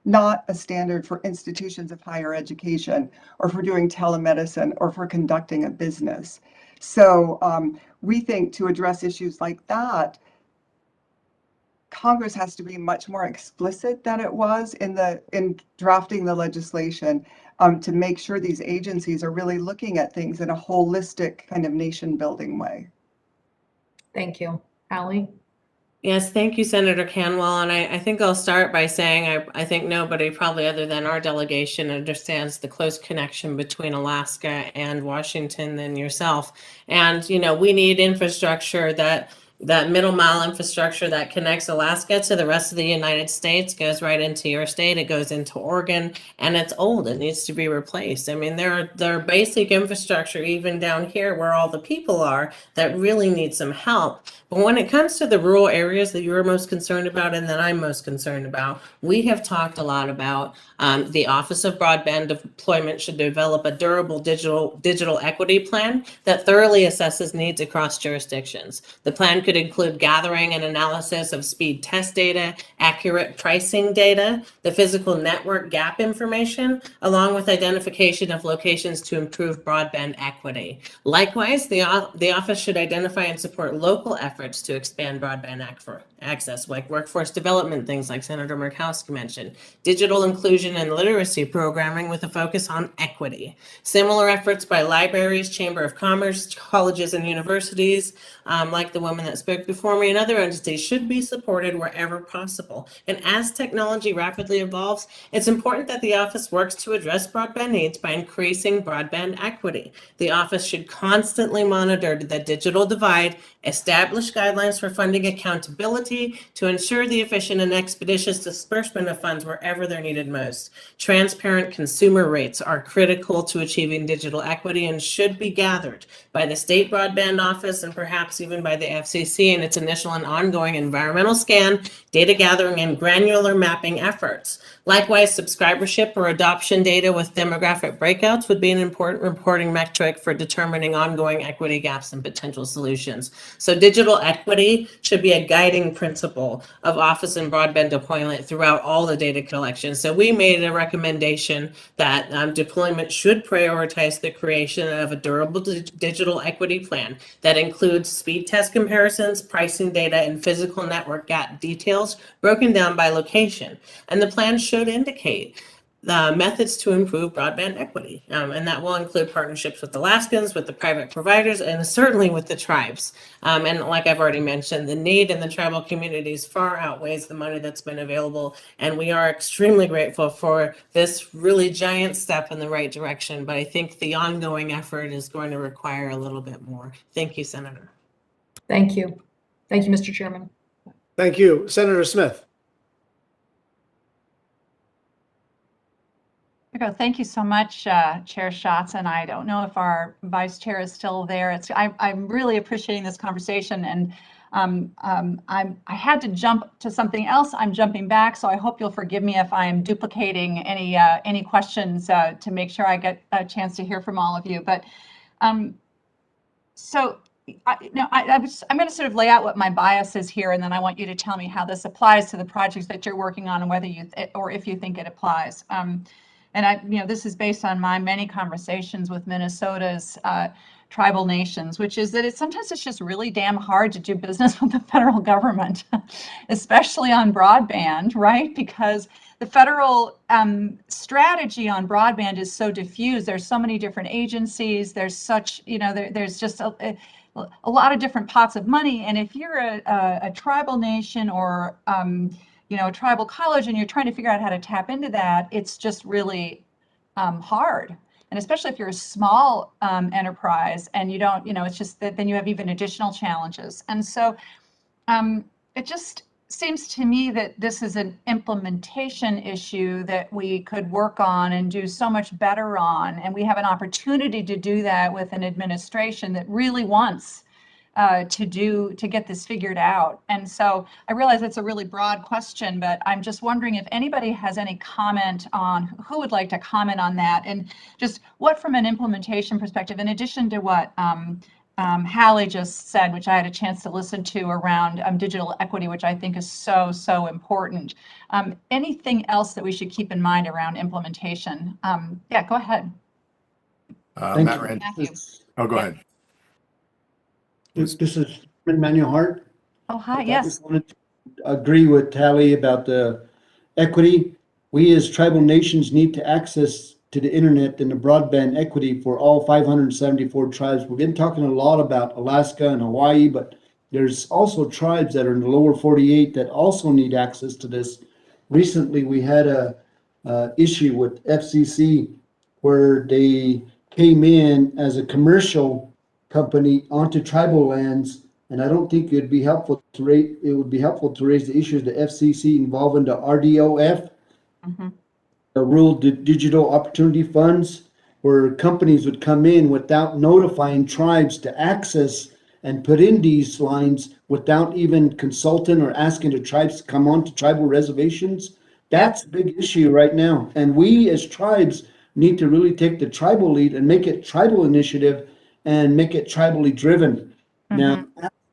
not a standard for institutions of higher education or for doing telemedicine or for conducting a business. So we think to address issues like that, Congress has to be much more explicit than it was in drafting the legislation to make sure these agencies are really looking at things in a holistic kind of nation building way. Thank you. Ally? Yes, thank you, Senator Canwell. And I think I'll start by saying I think nobody, probably other than our delegation, understands the close connection between Alaska and Washington than yourself. And, you know, we need infrastructure that middle mile infrastructure that connects Alaska to the rest of the United States goes right into your state. It goes into Oregon, and it's old. It needs to be replaced. I mean, there are basic infrastructure even down here where all the people are that really need some help. But when it comes to the rural areas that you're most concerned about and that I'm most concerned about, we have talked a lot about the Office of Broadband Deployment should develop a durable digital equity plan that thoroughly assesses needs across jurisdictions. The plan could include gathering and analysis of speed test data, accurate pricing data, the physical network gap information, along with identification of locations to improve broadband equity. Likewise, the office should identify and support local efforts to expand broadband access, like workforce development, things like Senator Murkowski mentioned, digital inclusion and literacy programming with a focus on equity. Similar efforts by libraries, Chamber of Commerce, colleges and universities, like the woman that spoke before me, and other entities should be supported wherever possible. And as technology rapidly evolves, it's important that the office works to address broadband needs by increasing broadband equity. The office should constantly monitor the digital divide, establish guidelines for funding accountability to ensure the efficient and expeditious disbursement of funds wherever they're needed most. Transparent consumer rates are critical to achieving digital equity and should be gathered by the state broadband office and perhaps even by the FCC in its initial and ongoing environmental scan, data gathering, and granular mapping efforts. Likewise, subscribership or adoption data with demographic breakouts would be an important reporting metric for determining ongoing equity gaps and potential solutions. So digital equity should be a guiding principle of office and broadband deployment throughout all the data collection. So we made a recommendation that deployment should prioritize the creation of a durable digital equity plan that includes speed test comparisons, pricing data, and physical network gap details broken down by location. And the plan should indicate the methods to improve broadband equity. And that will include partnerships with Alaskans, with the private providers, and certainly with the tribes. And like I've already mentioned, the need in the tribal communities far outweighs the money that's been available. And we are extremely grateful for this really giant step in the right direction. But I think the ongoing effort is going to require a little bit more. Thank you, Senator. Thank you. Thank you, Mr. Chairman. Thank you. Senator Smith. Thank you so much, Chair Schatz. And I don't know if our vice chair is still there. I'm really appreciating this conversation, and I had to jump to something else. I'm jumping back, so I hope you'll forgive me if I'm duplicating any questions to make sure I get a chance to hear from all of you. But so I'm going to sort of lay out what my bias is here, and then I want you to tell me how this applies to the projects that you're working on, and whether or if you think it applies. And this is based on my many conversations with Minnesota's tribal nations, which is that sometimes it's just really damn hard to do business with the federal government, especially on broadband, right? Because the federal strategy on broadband is so diffused. There's so many different agencies. There's such, there's just a lot of different pots of money. And if you're a tribal nation or a tribal college and you're trying to figure out how to tap into that, it's just really hard. And especially if you're a small enterprise and you don't, it's just that then you have even additional challenges. And so it just seems to me that this is an implementation issue that we could work on and do so much better on. And we have an opportunity to do that with an administration that really wants to get this figured out. And so I realize it's a really broad question, but I'm just wondering if anybody has any comment on who would like to comment on that, and just what from an implementation perspective, in addition to what Hallie just said, which I had a chance to listen to around digital equity, which I think is so, so important. Anything else that we should keep in mind around implementation? Yeah, go ahead. Thank Matt you. Rand. Matthew. Oh, go ahead. This is Manuel Hart. Oh, hi, I yes. just wanted to agree with Tally about the equity. We as tribal nations need to access to the internet and the broadband equity for all 574 tribes. We've been talking a lot about Alaska and Hawaii, but there's also tribes that are in the lower 48 that also need access to this. Recently, we had a issue with FCC where they came in as a commercial company onto tribal lands, and I don't think it'd be helpful to raise. It would be helpful to raise the issues the FCC involving the RDOF, Mhm. the Rural Digital Opportunity Funds, where companies would come in without notifying tribes to access and put in these lines without even consulting or asking the tribes to come on to tribal reservations. That's a big issue right now. And we as tribes need to really take the tribal lead and make it tribal initiative and make it tribally driven. Now,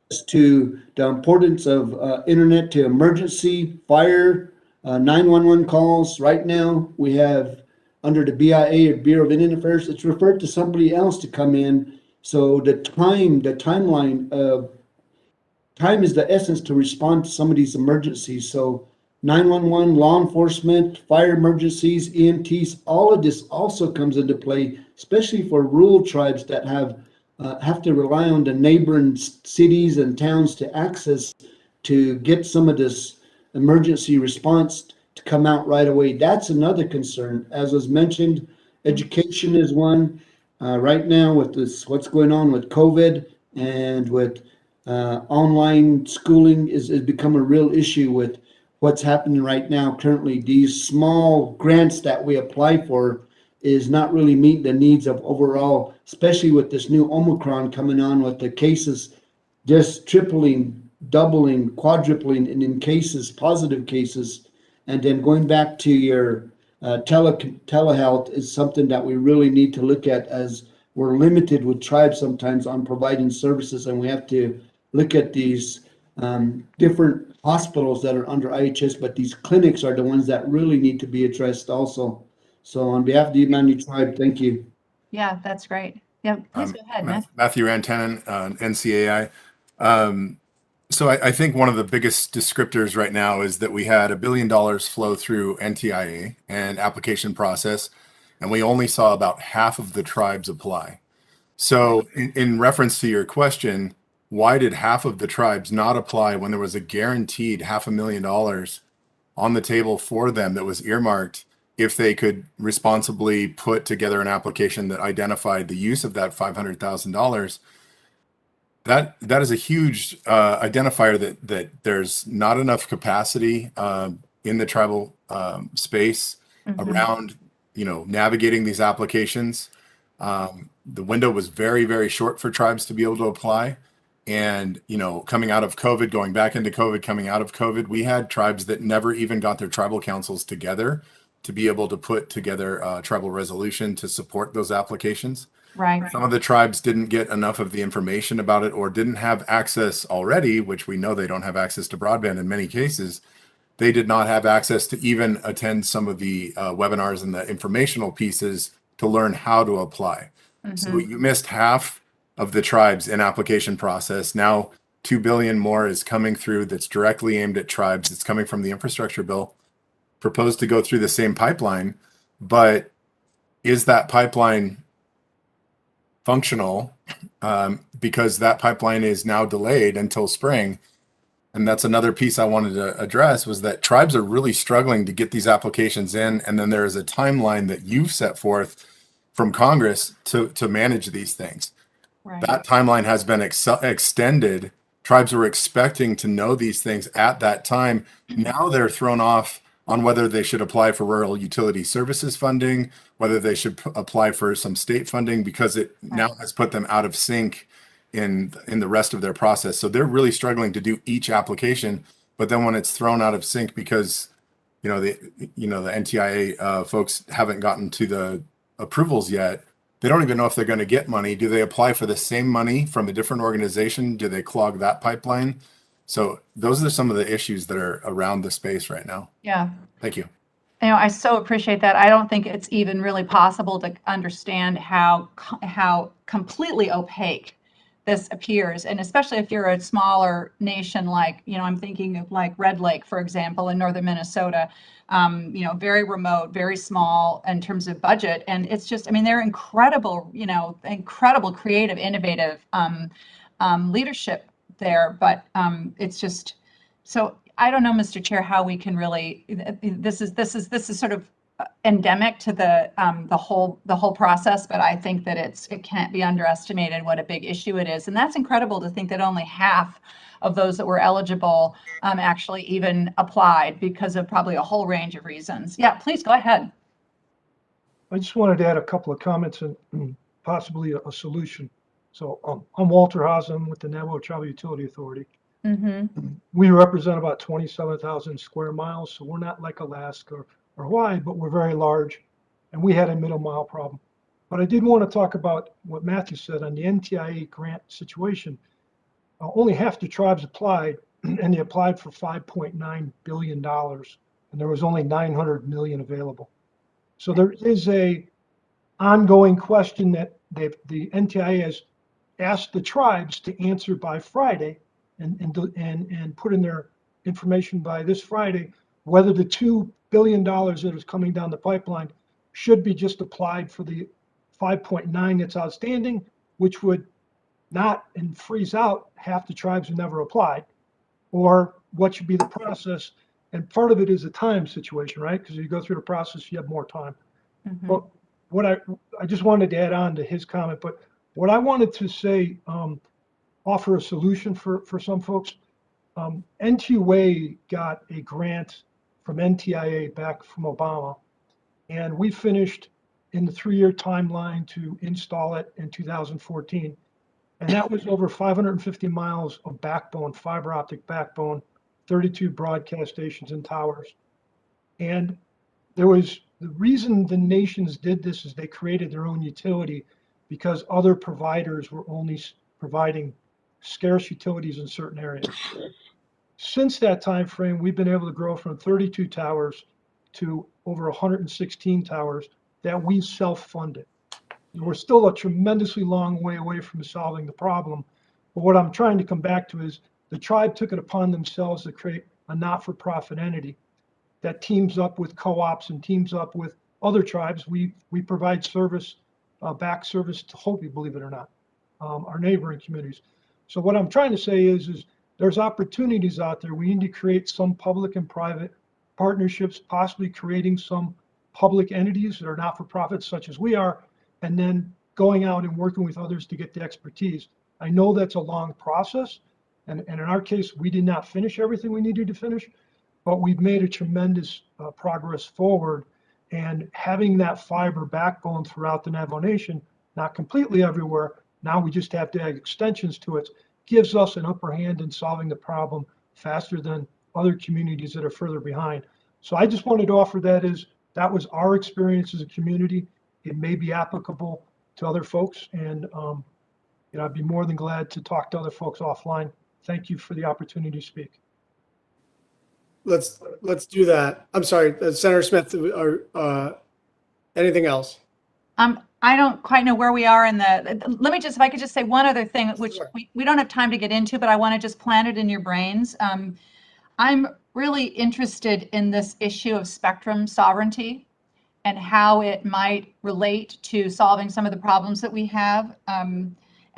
as to the importance of internet to emergency, fire, 911 calls, right now we have under the BIA or Bureau of Indian Affairs, it's referred to somebody else to come in. So the timeline of time is the essence to respond to some of these emergencies. So 911, law enforcement, fire emergencies, EMTs, all of this also comes into play, especially for rural tribes that have to rely on the neighboring cities and towns to access to get some of this emergency response to come out right away. That's another concern. As was mentioned, education is one. Right now with this, what's going on with COVID and with online schooling is become a real issue with what's happening right now. Currently, these small grants that we apply for is not really meeting the needs of overall, especially with this new Omicron coming on with the cases just tripling, doubling, quadrupling in cases, positive cases. And then going back to your telehealth is something that we really need to look at, as we're limited with tribes sometimes on providing services, and we have to look at these different hospitals that are under IHS, but these clinics are the ones that really need to be addressed also. So on behalf of the Imani tribe, thank you. Yeah, that's great. Yeah, please go ahead, Matt. Matthew Rantanen, NCAI. So I think one of the biggest descriptors right now is that we had $1 billion flow through NTIA and application process, and we only saw about half of the tribes apply. So in reference to your question, why did half of the tribes not apply when there was a guaranteed $500,000 on the table for them that was earmarked if they could responsibly put together an application that identified the use of that $500,000? That is a huge identifier that there's not enough capacity in the tribal space around navigating these applications. The window was very, very short for tribes to be able to apply. And, coming out of COVID, going back into COVID, coming out of COVID, we had tribes that never even got their tribal councils together to be able to put together a tribal resolution to support those applications. Right. Some of the tribes didn't get enough of the information about it or didn't have access already, which we know they don't have access to broadband in many cases. They did not have access to even attend some of the webinars and the informational pieces to learn how to apply. So you missed half of the tribes in application process. Now 2 billion more is coming through that's directly aimed at tribes. It's coming from the infrastructure bill, proposed to go through the same pipeline. But is that pipeline functional? Because that pipeline is now delayed until spring. And that's another piece I wanted to address, was that tribes are really struggling to get these applications in. And then there is a timeline that you've set forth from Congress to manage these things. Right. That timeline has been extended. Tribes were expecting to know these things at that time. Now they're thrown off on whether they should apply for rural utility services funding, whether they should apply for some state funding, because it now has put them out of sync in the rest of their process. So they're really struggling to do each application. But then when it's thrown out of sync because the NTIA folks haven't gotten to the approvals yet, they don't even know if they're going to get money. Do they apply for the same money from a different organization? Do they clog that pipeline? So those are some of the issues that are around the space right now. Yeah. Thank you. I so appreciate that. I don't think it's even really possible to understand how completely opaque this appears, and especially if you're a smaller nation like, I'm thinking of like Red Lake, for example, in northern Minnesota. Very remote, very small in terms of budget, and it's just, they're incredible, incredible, creative, innovative leadership there, but it's just so. I don't know, Mr. Chair, how we can really. This is sort of endemic to the whole process, but I think that it can't be underestimated what a big issue it is, and that's incredible to think that only half of those that were eligible actually even applied because of probably a whole range of reasons. Yeah, please go ahead. I just wanted to add a couple of comments and possibly a solution. So I'm Walter Haas. I'm with the Navajo Tribal Utility Authority. Mm-hmm. We represent about 27,000 square miles, so we're not like Alaska or Hawaii, but we're very large, and we had a middle mile problem. But I did want to talk about what Matthew said on the NTIA grant situation. Only half the tribes applied, and they applied for $5.9 billion, and there was only 900 million available. So there is a ongoing question that the NTIA has asked the tribes to answer by Friday, and put in their information by this Friday, whether the $2 billion that is coming down the pipeline should be just applied for the 5.9 that's outstanding, which would not and freeze out half the tribes who never applied, or what should be the process. And part of it is a time situation, right? Because you go through the process, you have more time. Mm-hmm. But what I just wanted to add on to his comment, but what I wanted to say, offer a solution for some folks. NTUA got a grant from NTIA back from Obama, and we finished in the 3-year timeline to install it in 2014. And that was over 550 miles of backbone, fiber optic backbone, 32 broadcast stations and towers. And the reason the nations did this is they created their own utility because other providers were only providing scarce utilities in certain areas. Since that time frame, we've been able to grow from 32 towers to over 116 towers that we self-funded. We're still a tremendously long way away from solving the problem. But what I'm trying to come back to is the tribe took it upon themselves to create a not-for-profit entity that teams up with co-ops and teams up with other tribes. We provide service, back service to Hopi, believe it or not, our neighboring communities. So what I'm trying to say is there's opportunities out there. We need to create some public and private partnerships, possibly creating some public entities that are not-for-profits such as we are, and then going out and working with others to get the expertise. I know that's a long process, and in our case, we did not finish everything we needed to finish, but we've made a tremendous progress forward. And having that fiber backbone throughout the Navajo Nation, not completely everywhere, now we just have to add extensions to it, gives us an upper hand in solving the problem faster than other communities that are further behind. So I just wanted to offer that was our experience as a community. It may be applicable to other folks, and I'd be more than glad to talk to other folks offline. Thank you for the opportunity to speak. Let's do that. I'm sorry, Senator Smith, or anything else? I don't quite know where we are in let me just, if I could just say one other thing, which we don't have time to get into, but I want to just plant it in your brains. I'm really interested in this issue of spectrum sovereignty and how it might relate to solving some of the problems that we have.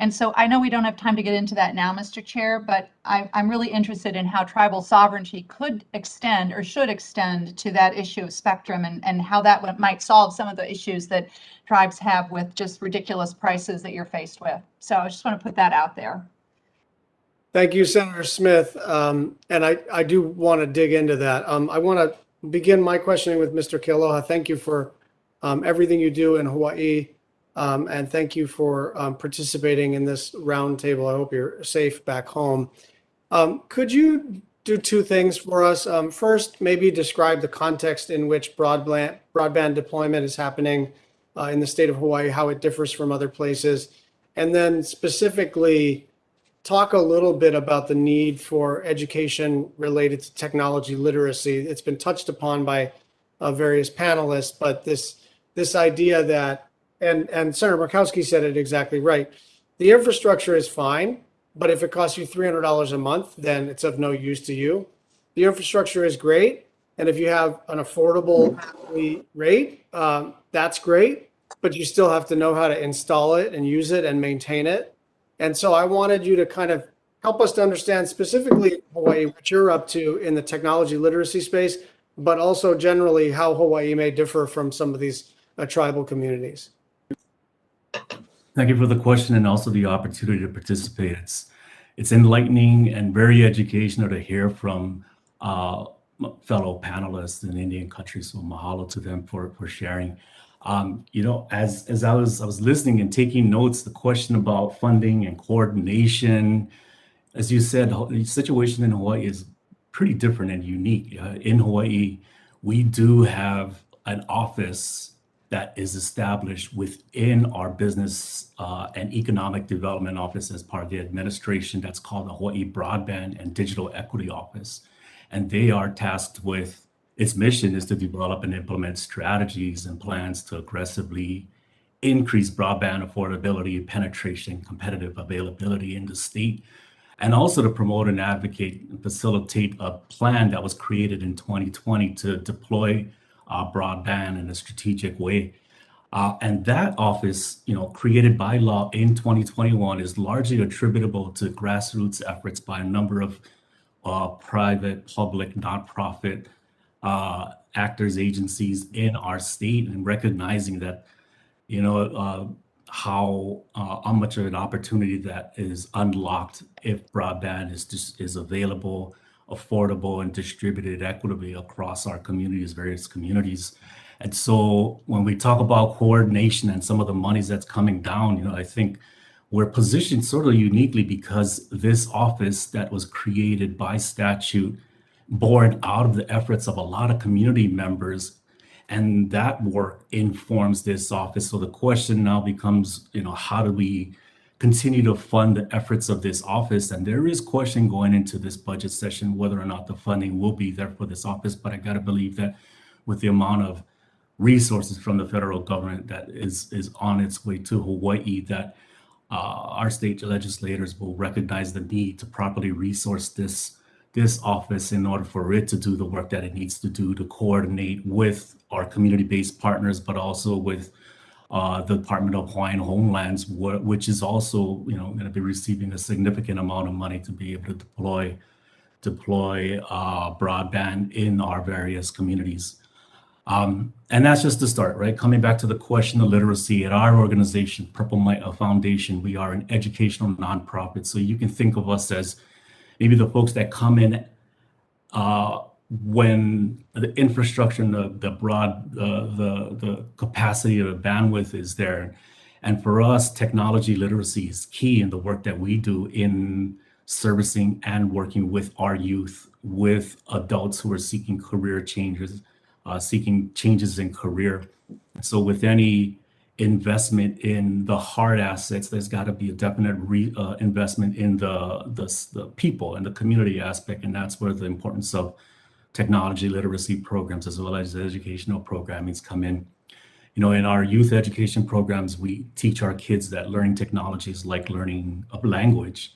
And so I know we don't have time to get into that now, Mr. Chair, but I'm really interested in how tribal sovereignty could extend or should extend to that issue of spectrum, and how that might solve some of the issues that tribes have with just ridiculous prices that you're faced with. So I just want to put that out there. Thank you, Senator Smith. And I do want to dig into that. I want to begin my questioning with Mr. Kealoha. Thank you for everything you do in Hawaii. And thank you for participating in this roundtable. I hope you're safe back home. Could you do two things for us? First, maybe describe the context in which broadband deployment is happening in the state of Hawaii, how it differs from other places, and then specifically talk a little bit about the need for education related to technology literacy. It's been touched upon by various panelists, but this idea that, and Senator Murkowski said it exactly right. The infrastructure is fine, but if it costs you $300 a month, then it's of no use to you. The infrastructure is great, and if you have an affordable rate, that's great, but you still have to know how to install it and use it and maintain it. And so I wanted you to kind of help us to understand specifically Hawaii, what you're up to in the technology literacy space, but also generally how Hawaii may differ from some of these tribal communities. Thank you for the question and also the opportunity to participate. It's enlightening and very educational to hear from fellow panelists in Indian countries. So mahalo to them for sharing. As I was listening and taking notes, the question about funding and coordination, as you said, the situation in Hawaii is pretty different and unique. In Hawaii, we do have an office that is established within our business and economic development office as part of the administration that's called the Hawaii Broadband and Digital Equity Office. And they are tasked with, its mission is to develop and implement strategies and plans to aggressively increase broadband affordability, penetration, competitive availability in the state, and also to promote and advocate and facilitate a plan that was created in 2020 to deploy broadband in a strategic way. And that office, created by law in 2021, is largely attributable to grassroots efforts by a number of private, public, nonprofit actors, agencies in our state, and recognizing that, how much of an opportunity that is unlocked if broadband is available, affordable, and distributed equitably across our communities, various communities. And so when we talk about coordination and some of the monies that's coming down, I think we're positioned sort of uniquely because this office that was created by statute, born out of the efforts of a lot of community members, and that work informs this office. So the question now becomes, how do we continue to fund the efforts of this office? And there is question going into this budget session whether or not the funding will be there for this office. But I got to believe that with the amount of resources from the federal government that is on its way to Hawaii, that our state legislators will recognize the need to properly resource this office in order for it to do the work that it needs to do to coordinate with our community-based partners, but also with the Department of Hawaiian Homelands, which is also, going to be receiving a significant amount of money to be able to deploy broadband in our various communities. And that's just the start, right? Coming back to the question of literacy, at our organization, Purple Mita Foundation, we are an educational nonprofit. So you can think of us as maybe the folks that come in when the infrastructure and the capacity of the bandwidth is there. And for us, technology literacy is key in the work that we do in servicing and working with our youth, with adults who are seeking career changes, seeking changes in career. So with any investment in the hard assets, there's got to be a definite investment in the people and the community aspect. And that's where the importance of technology literacy programs as well as educational programmings come in. In our youth education programs, we teach our kids that learning technology is like learning a language.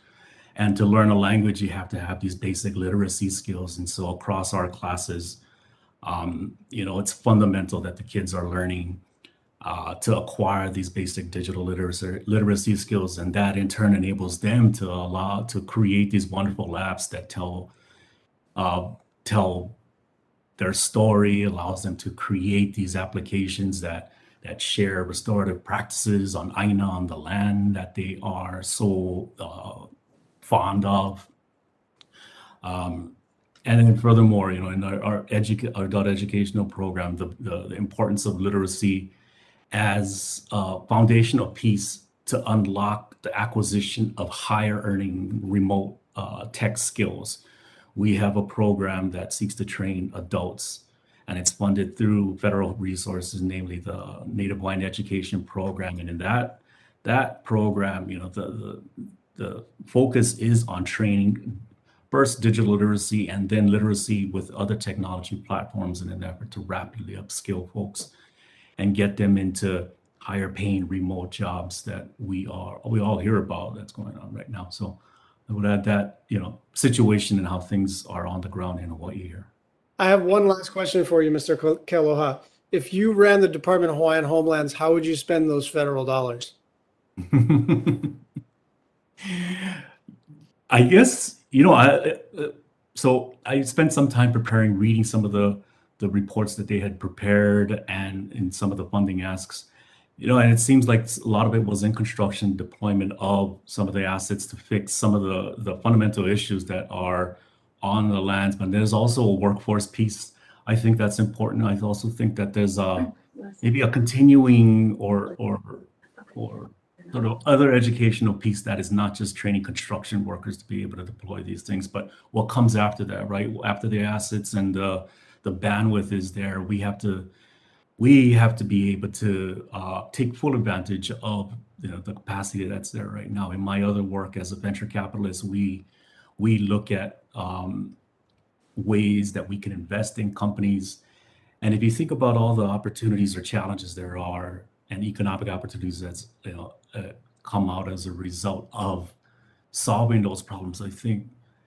And to learn a language, you have to have these basic literacy skills. And so across our classes, it's fundamental that the kids are learning to acquire these basic digital literacy skills. And that in turn enables them to create these wonderful apps that tell their story, allows them to create these applications that share restorative practices on Aina, on the land that they are so fond of. And then furthermore, in our adult educational program, the importance of literacy as a foundational piece to unlock the acquisition of higher earning remote tech skills. We have a program that seeks to train adults and it's funded through federal resources, namely the Native Hawaiian Education Program. And in that program, you know, the focus is on training first digital literacy and then literacy with other technology platforms in an effort to rapidly upskill folks and get them into higher paying remote jobs that we all hear about that's going on right now. So I would add that, you know, situation and how things are on the ground in Hawaii here. I have one last question for you, Mr. Kealoha. If you ran the Department of Hawaiian Homelands, how would you spend those federal dollars? I guess, you know, so I spent some time reading some of the reports that they had prepared and in some of the funding asks, you know, and it seems like a lot of it was in construction deployment of some of the assets to fix some of the fundamental issues that are on the lands. But there's also a workforce piece. I think that's important. I also think that there's maybe a continuing or sort of other educational piece that is not just training construction workers to be able to deploy these things, but what comes after that, right? After the assets and the bandwidth is there, we have to be able to take full advantage of, you know, the capacity that's there right now. In my other work as a venture capitalist, we look at ways that we can invest in companies. And if you think about all the opportunities or challenges there are and economic opportunities that's, you know, come out as a result of solving those problems, I think,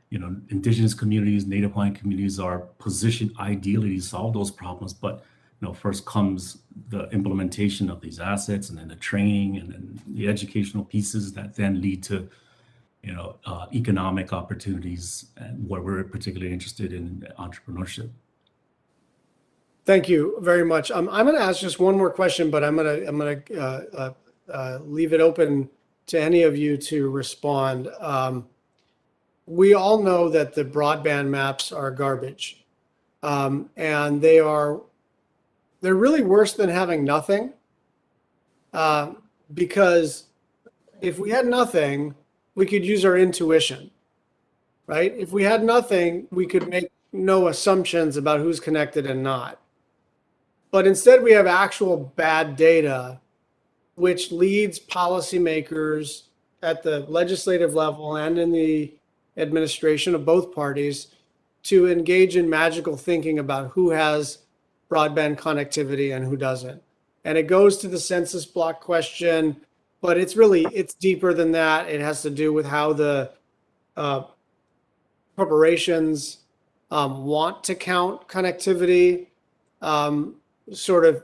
you know, indigenous communities, Native Hawaiian communities are positioned ideally to solve those problems. But, you know, first comes the implementation of these assets and then the training and then the educational pieces that then lead to, you know, economic opportunities and where we're particularly interested in entrepreneurship. Thank you very much. I'm going to ask just one more question, but I'm going to leave it open to any of you to respond. We all know that the broadband maps are garbage, and they're really worse than having nothing, because if we had nothing, we could use our intuition, right? If we had nothing, we could make no assumptions about who's connected and not. But instead, we have actual bad data, which leads policymakers at the legislative level and in the administration of both parties to engage in magical thinking about who has broadband connectivity and who doesn't. And it goes to the census block question, but it's deeper than that. It has to do with how the corporations want to count connectivity, sort of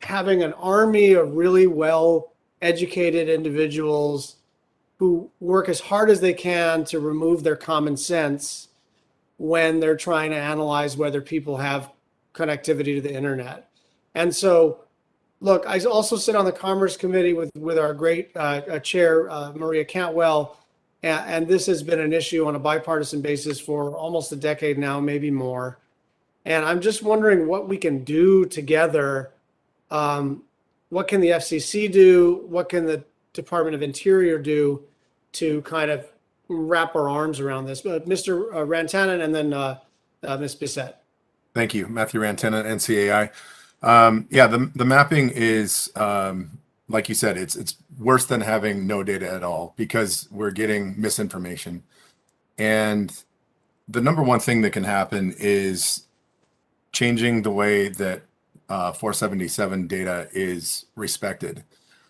having an army of really well-educated individuals who work as hard as they can to remove their common sense when they're trying to analyze whether people have connectivity to the internet. And so, look, I also sit on the Commerce Committee with our great chair, Maria Cantwell, and this has been an issue on a bipartisan basis for almost a decade now, maybe more. And I'm just wondering what we can do together. What can the FCC do? What can the Department of Interior do to kind of wrap our arms around this? Mr. Rantanen and then Ms. Bissett. Thank you, Matthew Rantanen, NCAI. Yeah, the mapping is, like you said, it's worse than having no data at all because we're getting misinformation. And the number one thing that can happen is changing the way that 477 data is respected.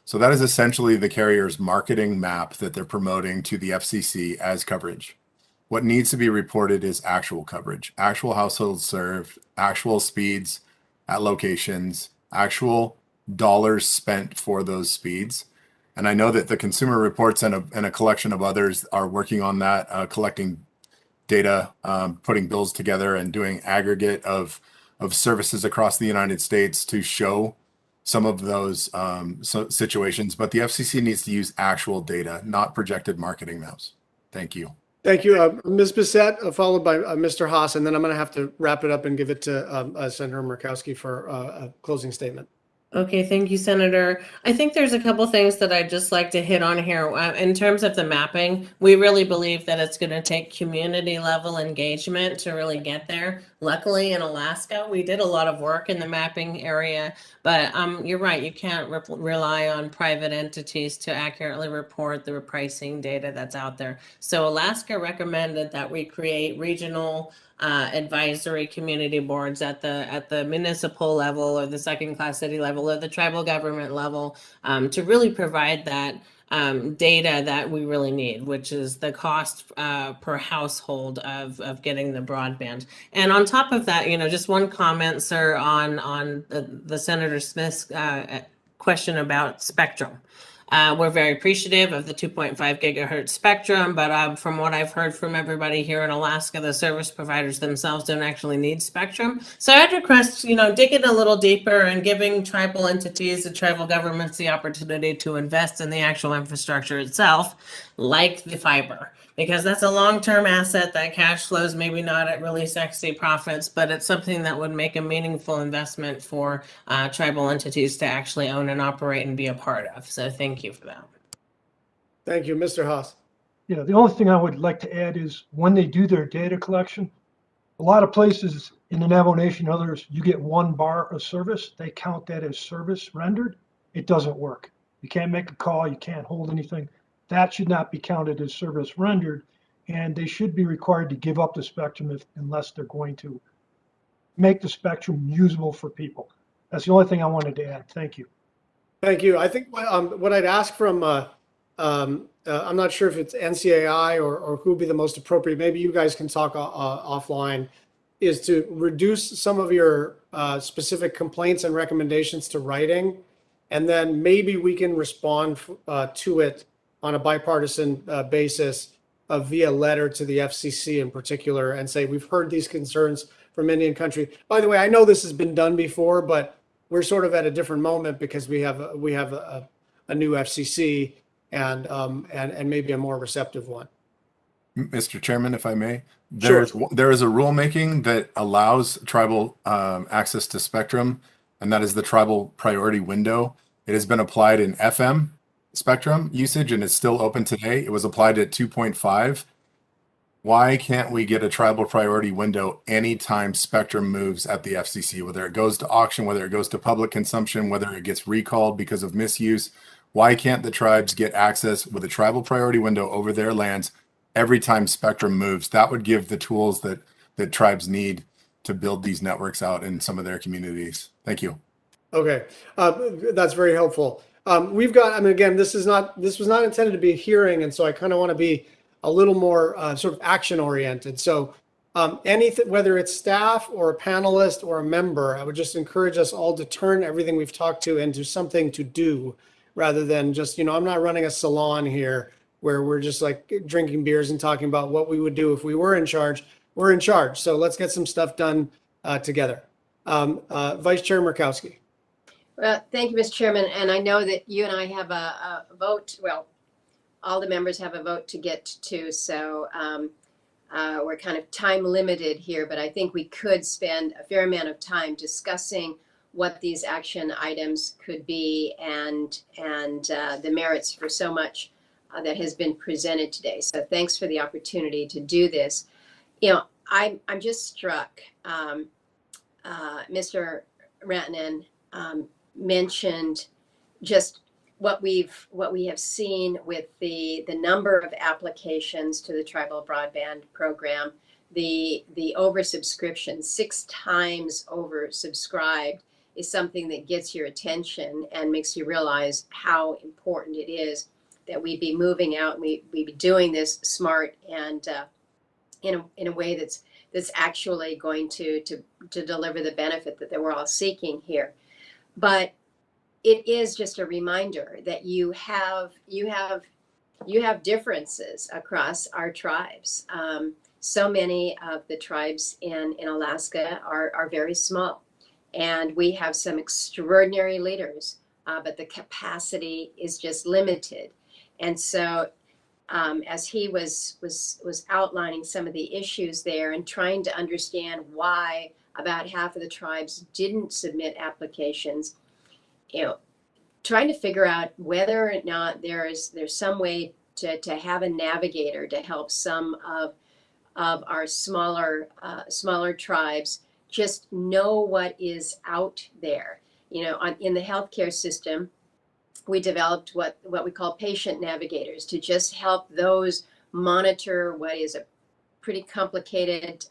So that is essentially the carrier's marketing map that they're promoting to the FCC as coverage. What needs to be reported is actual coverage, actual households served, actual speeds at locations, actual dollars spent for those speeds. And I know that the Consumer Reports and a collection of others are working on that, collecting data, putting bills together and doing aggregate of services across the United States to show some of those situations. But the FCC needs to use actual data, not projected marketing maps. Thank you. Thank you. Ms. Bissett, followed by Mr. Haas, and then I'm going to have to wrap it up and give it to Senator Murkowski for a closing statement. Okay, thank you, Senator. I think there's a couple things that I'd just like to hit on here. In terms of the mapping, we really believe that it's going to take community level engagement to really get there. Luckily, in Alaska, we did a lot of work in the mapping area, but you're right, you can't rely on private entities to accurately report the pricing data that's out there. So Alaska recommended that we create regional advisory community boards at the municipal level or the second class city level or the tribal government level, to really provide that data that we really need, which is the cost per household of getting the broadband. And on top of that, just one comment, sir, on the Senator Smith's question about spectrum. We're very appreciative of the 2.5 gigahertz spectrum, but from what I've heard from everybody here in Alaska, the service providers themselves don't actually need spectrum. So I'd request, digging a little deeper and giving tribal entities and tribal governments the opportunity to invest in the actual infrastructure itself, like the fiber. Because that's a long-term asset that cash flows, maybe not at really sexy profits, but it's something that would make a meaningful investment for tribal entities to actually own and operate and be a part of. So thank you for that. Thank you, Mr. Haas. Yeah, the only thing I would like to add is when they do their data collection, a lot of places in the Navajo Nation, others, you get 1 bar of service. They count that as service rendered. It doesn't work. You can't make a call. You can't hold anything. That should not be counted as service rendered. And they should be required to give up the spectrum unless they're going to make the spectrum usable for people. That's the only thing I wanted to add. Thank you. Thank you. I think what I'd ask from, I'm not sure if it's NCAI or who would be the most appropriate, maybe you guys can talk offline, is to reduce some of your specific complaints and recommendations to writing. And then maybe we can respond to it on a bipartisan basis via letter to the FCC in particular and say, we've heard these concerns from Indian country. By the way, I know this has been done before, but we're sort of at a different moment because we have a new FCC and maybe a more receptive one. Mr. Chairman, if I may, Sure. there is a rulemaking that allows tribal access to spectrum, and that is the tribal priority window. It has been applied in FM spectrum usage, and it's still open today. It was applied at 2.5. Why can't we get a tribal priority window anytime spectrum moves at the FCC, whether it goes to auction, whether it goes to public consumption, whether it gets recalled because of misuse? Why can't the tribes get access with a tribal priority window over their lands every time spectrum moves? That would give the tools that tribes need to build these networks out in some of their communities. Thank you. Okay, that's very helpful. We've got, I mean, again, this was not intended to be a hearing, and so I kind of want to be a little more sort of action oriented. So anything, whether it's staff or a panelist or a member, I would just encourage us all to turn everything we've talked to into something to do rather than just, I'm not running a salon here where we're just like drinking beers and talking about what we would do if we were in charge. We're in charge. So let's get some stuff done together. Vice Chair Murkowski. Well, thank you, Mr. Chairman. And I know that you and I have a vote. Well, all the members have a vote to get to. So we're kind of time limited here, but I think we could spend a fair amount of time discussing what these action items could be and the merits for so much that has been presented today. So thanks for the opportunity to do this. I'm just struck. Mr. Rantanen mentioned just what we have seen with the number of applications to the tribal broadband program, the oversubscription, 6 times oversubscribed, is something that gets your attention and makes you realize how important it is that we be moving out and we be doing this smart and in a way that's actually going to deliver the benefit that we're all seeking here. But it is just a reminder that you have differences across our tribes. So many of the tribes in Alaska are very small, and we have some extraordinary leaders, but the capacity is just limited. And so as he was outlining some of the issues there and trying to understand why about half of the tribes didn't submit applications, trying to figure out whether or not there's some way to have a navigator to help some of of our smaller tribes just know what is out there. You know, in the healthcare system, we developed what we call patient navigators to just help those monitor what is a pretty complicated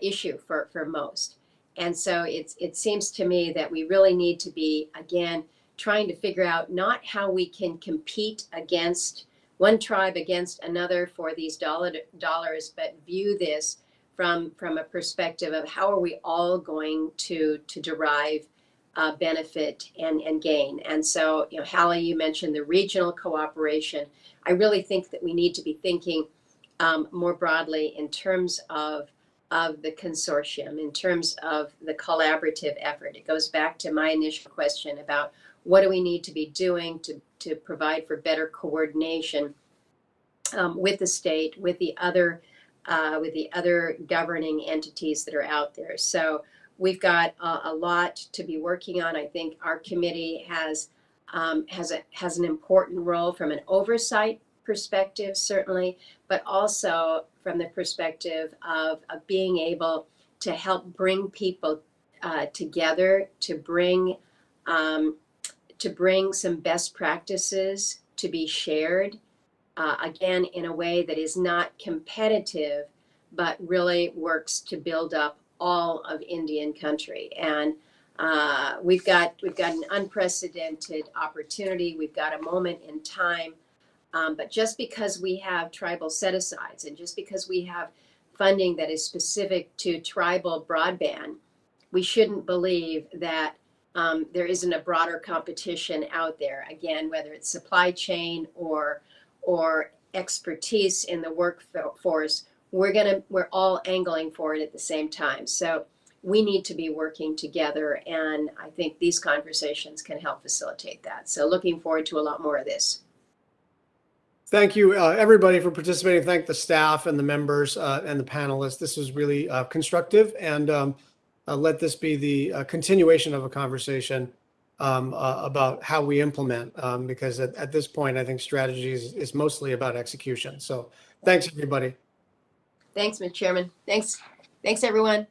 issue for most. And so it seems to me that we really need to be, again, trying to figure out not how we can compete against one tribe against another for these dollars, but view this from a perspective of how are we all going to derive benefit and gain. And so, you know, Hallie, you mentioned the regional cooperation. I really think that we need to be thinking more broadly in terms of the consortium, in terms of the collaborative effort. It goes back to my initial question about what do we need to be doing to provide for better coordination with the state, with the other governing entities that are out there. So we've got a lot to be working on. I think our committee has an important role from an oversight perspective, certainly, but also from the perspective of being able to help bring people together, to bring some best practices to be shared, again, in a way that is not competitive, but really works to build up all of Indian country. And we've got an unprecedented opportunity. We've got a moment in time. But just because we have tribal set-asides and just because we have funding that is specific to tribal broadband, we shouldn't believe that there isn't a broader competition out there. Again, whether it's supply chain or expertise in the workforce, we're all angling for it at the same time. So we need to be working together, and I think these conversations can help facilitate that. So looking forward to a lot more of this. Thank you, everybody, for participating. Thank the staff and the members and the panelists. This was really constructive, and let this be the continuation of a conversation about how we implement, because at this point, I think strategy is mostly about execution. So thanks, everybody. Thanks, Mr. Chairman. Thanks, everyone.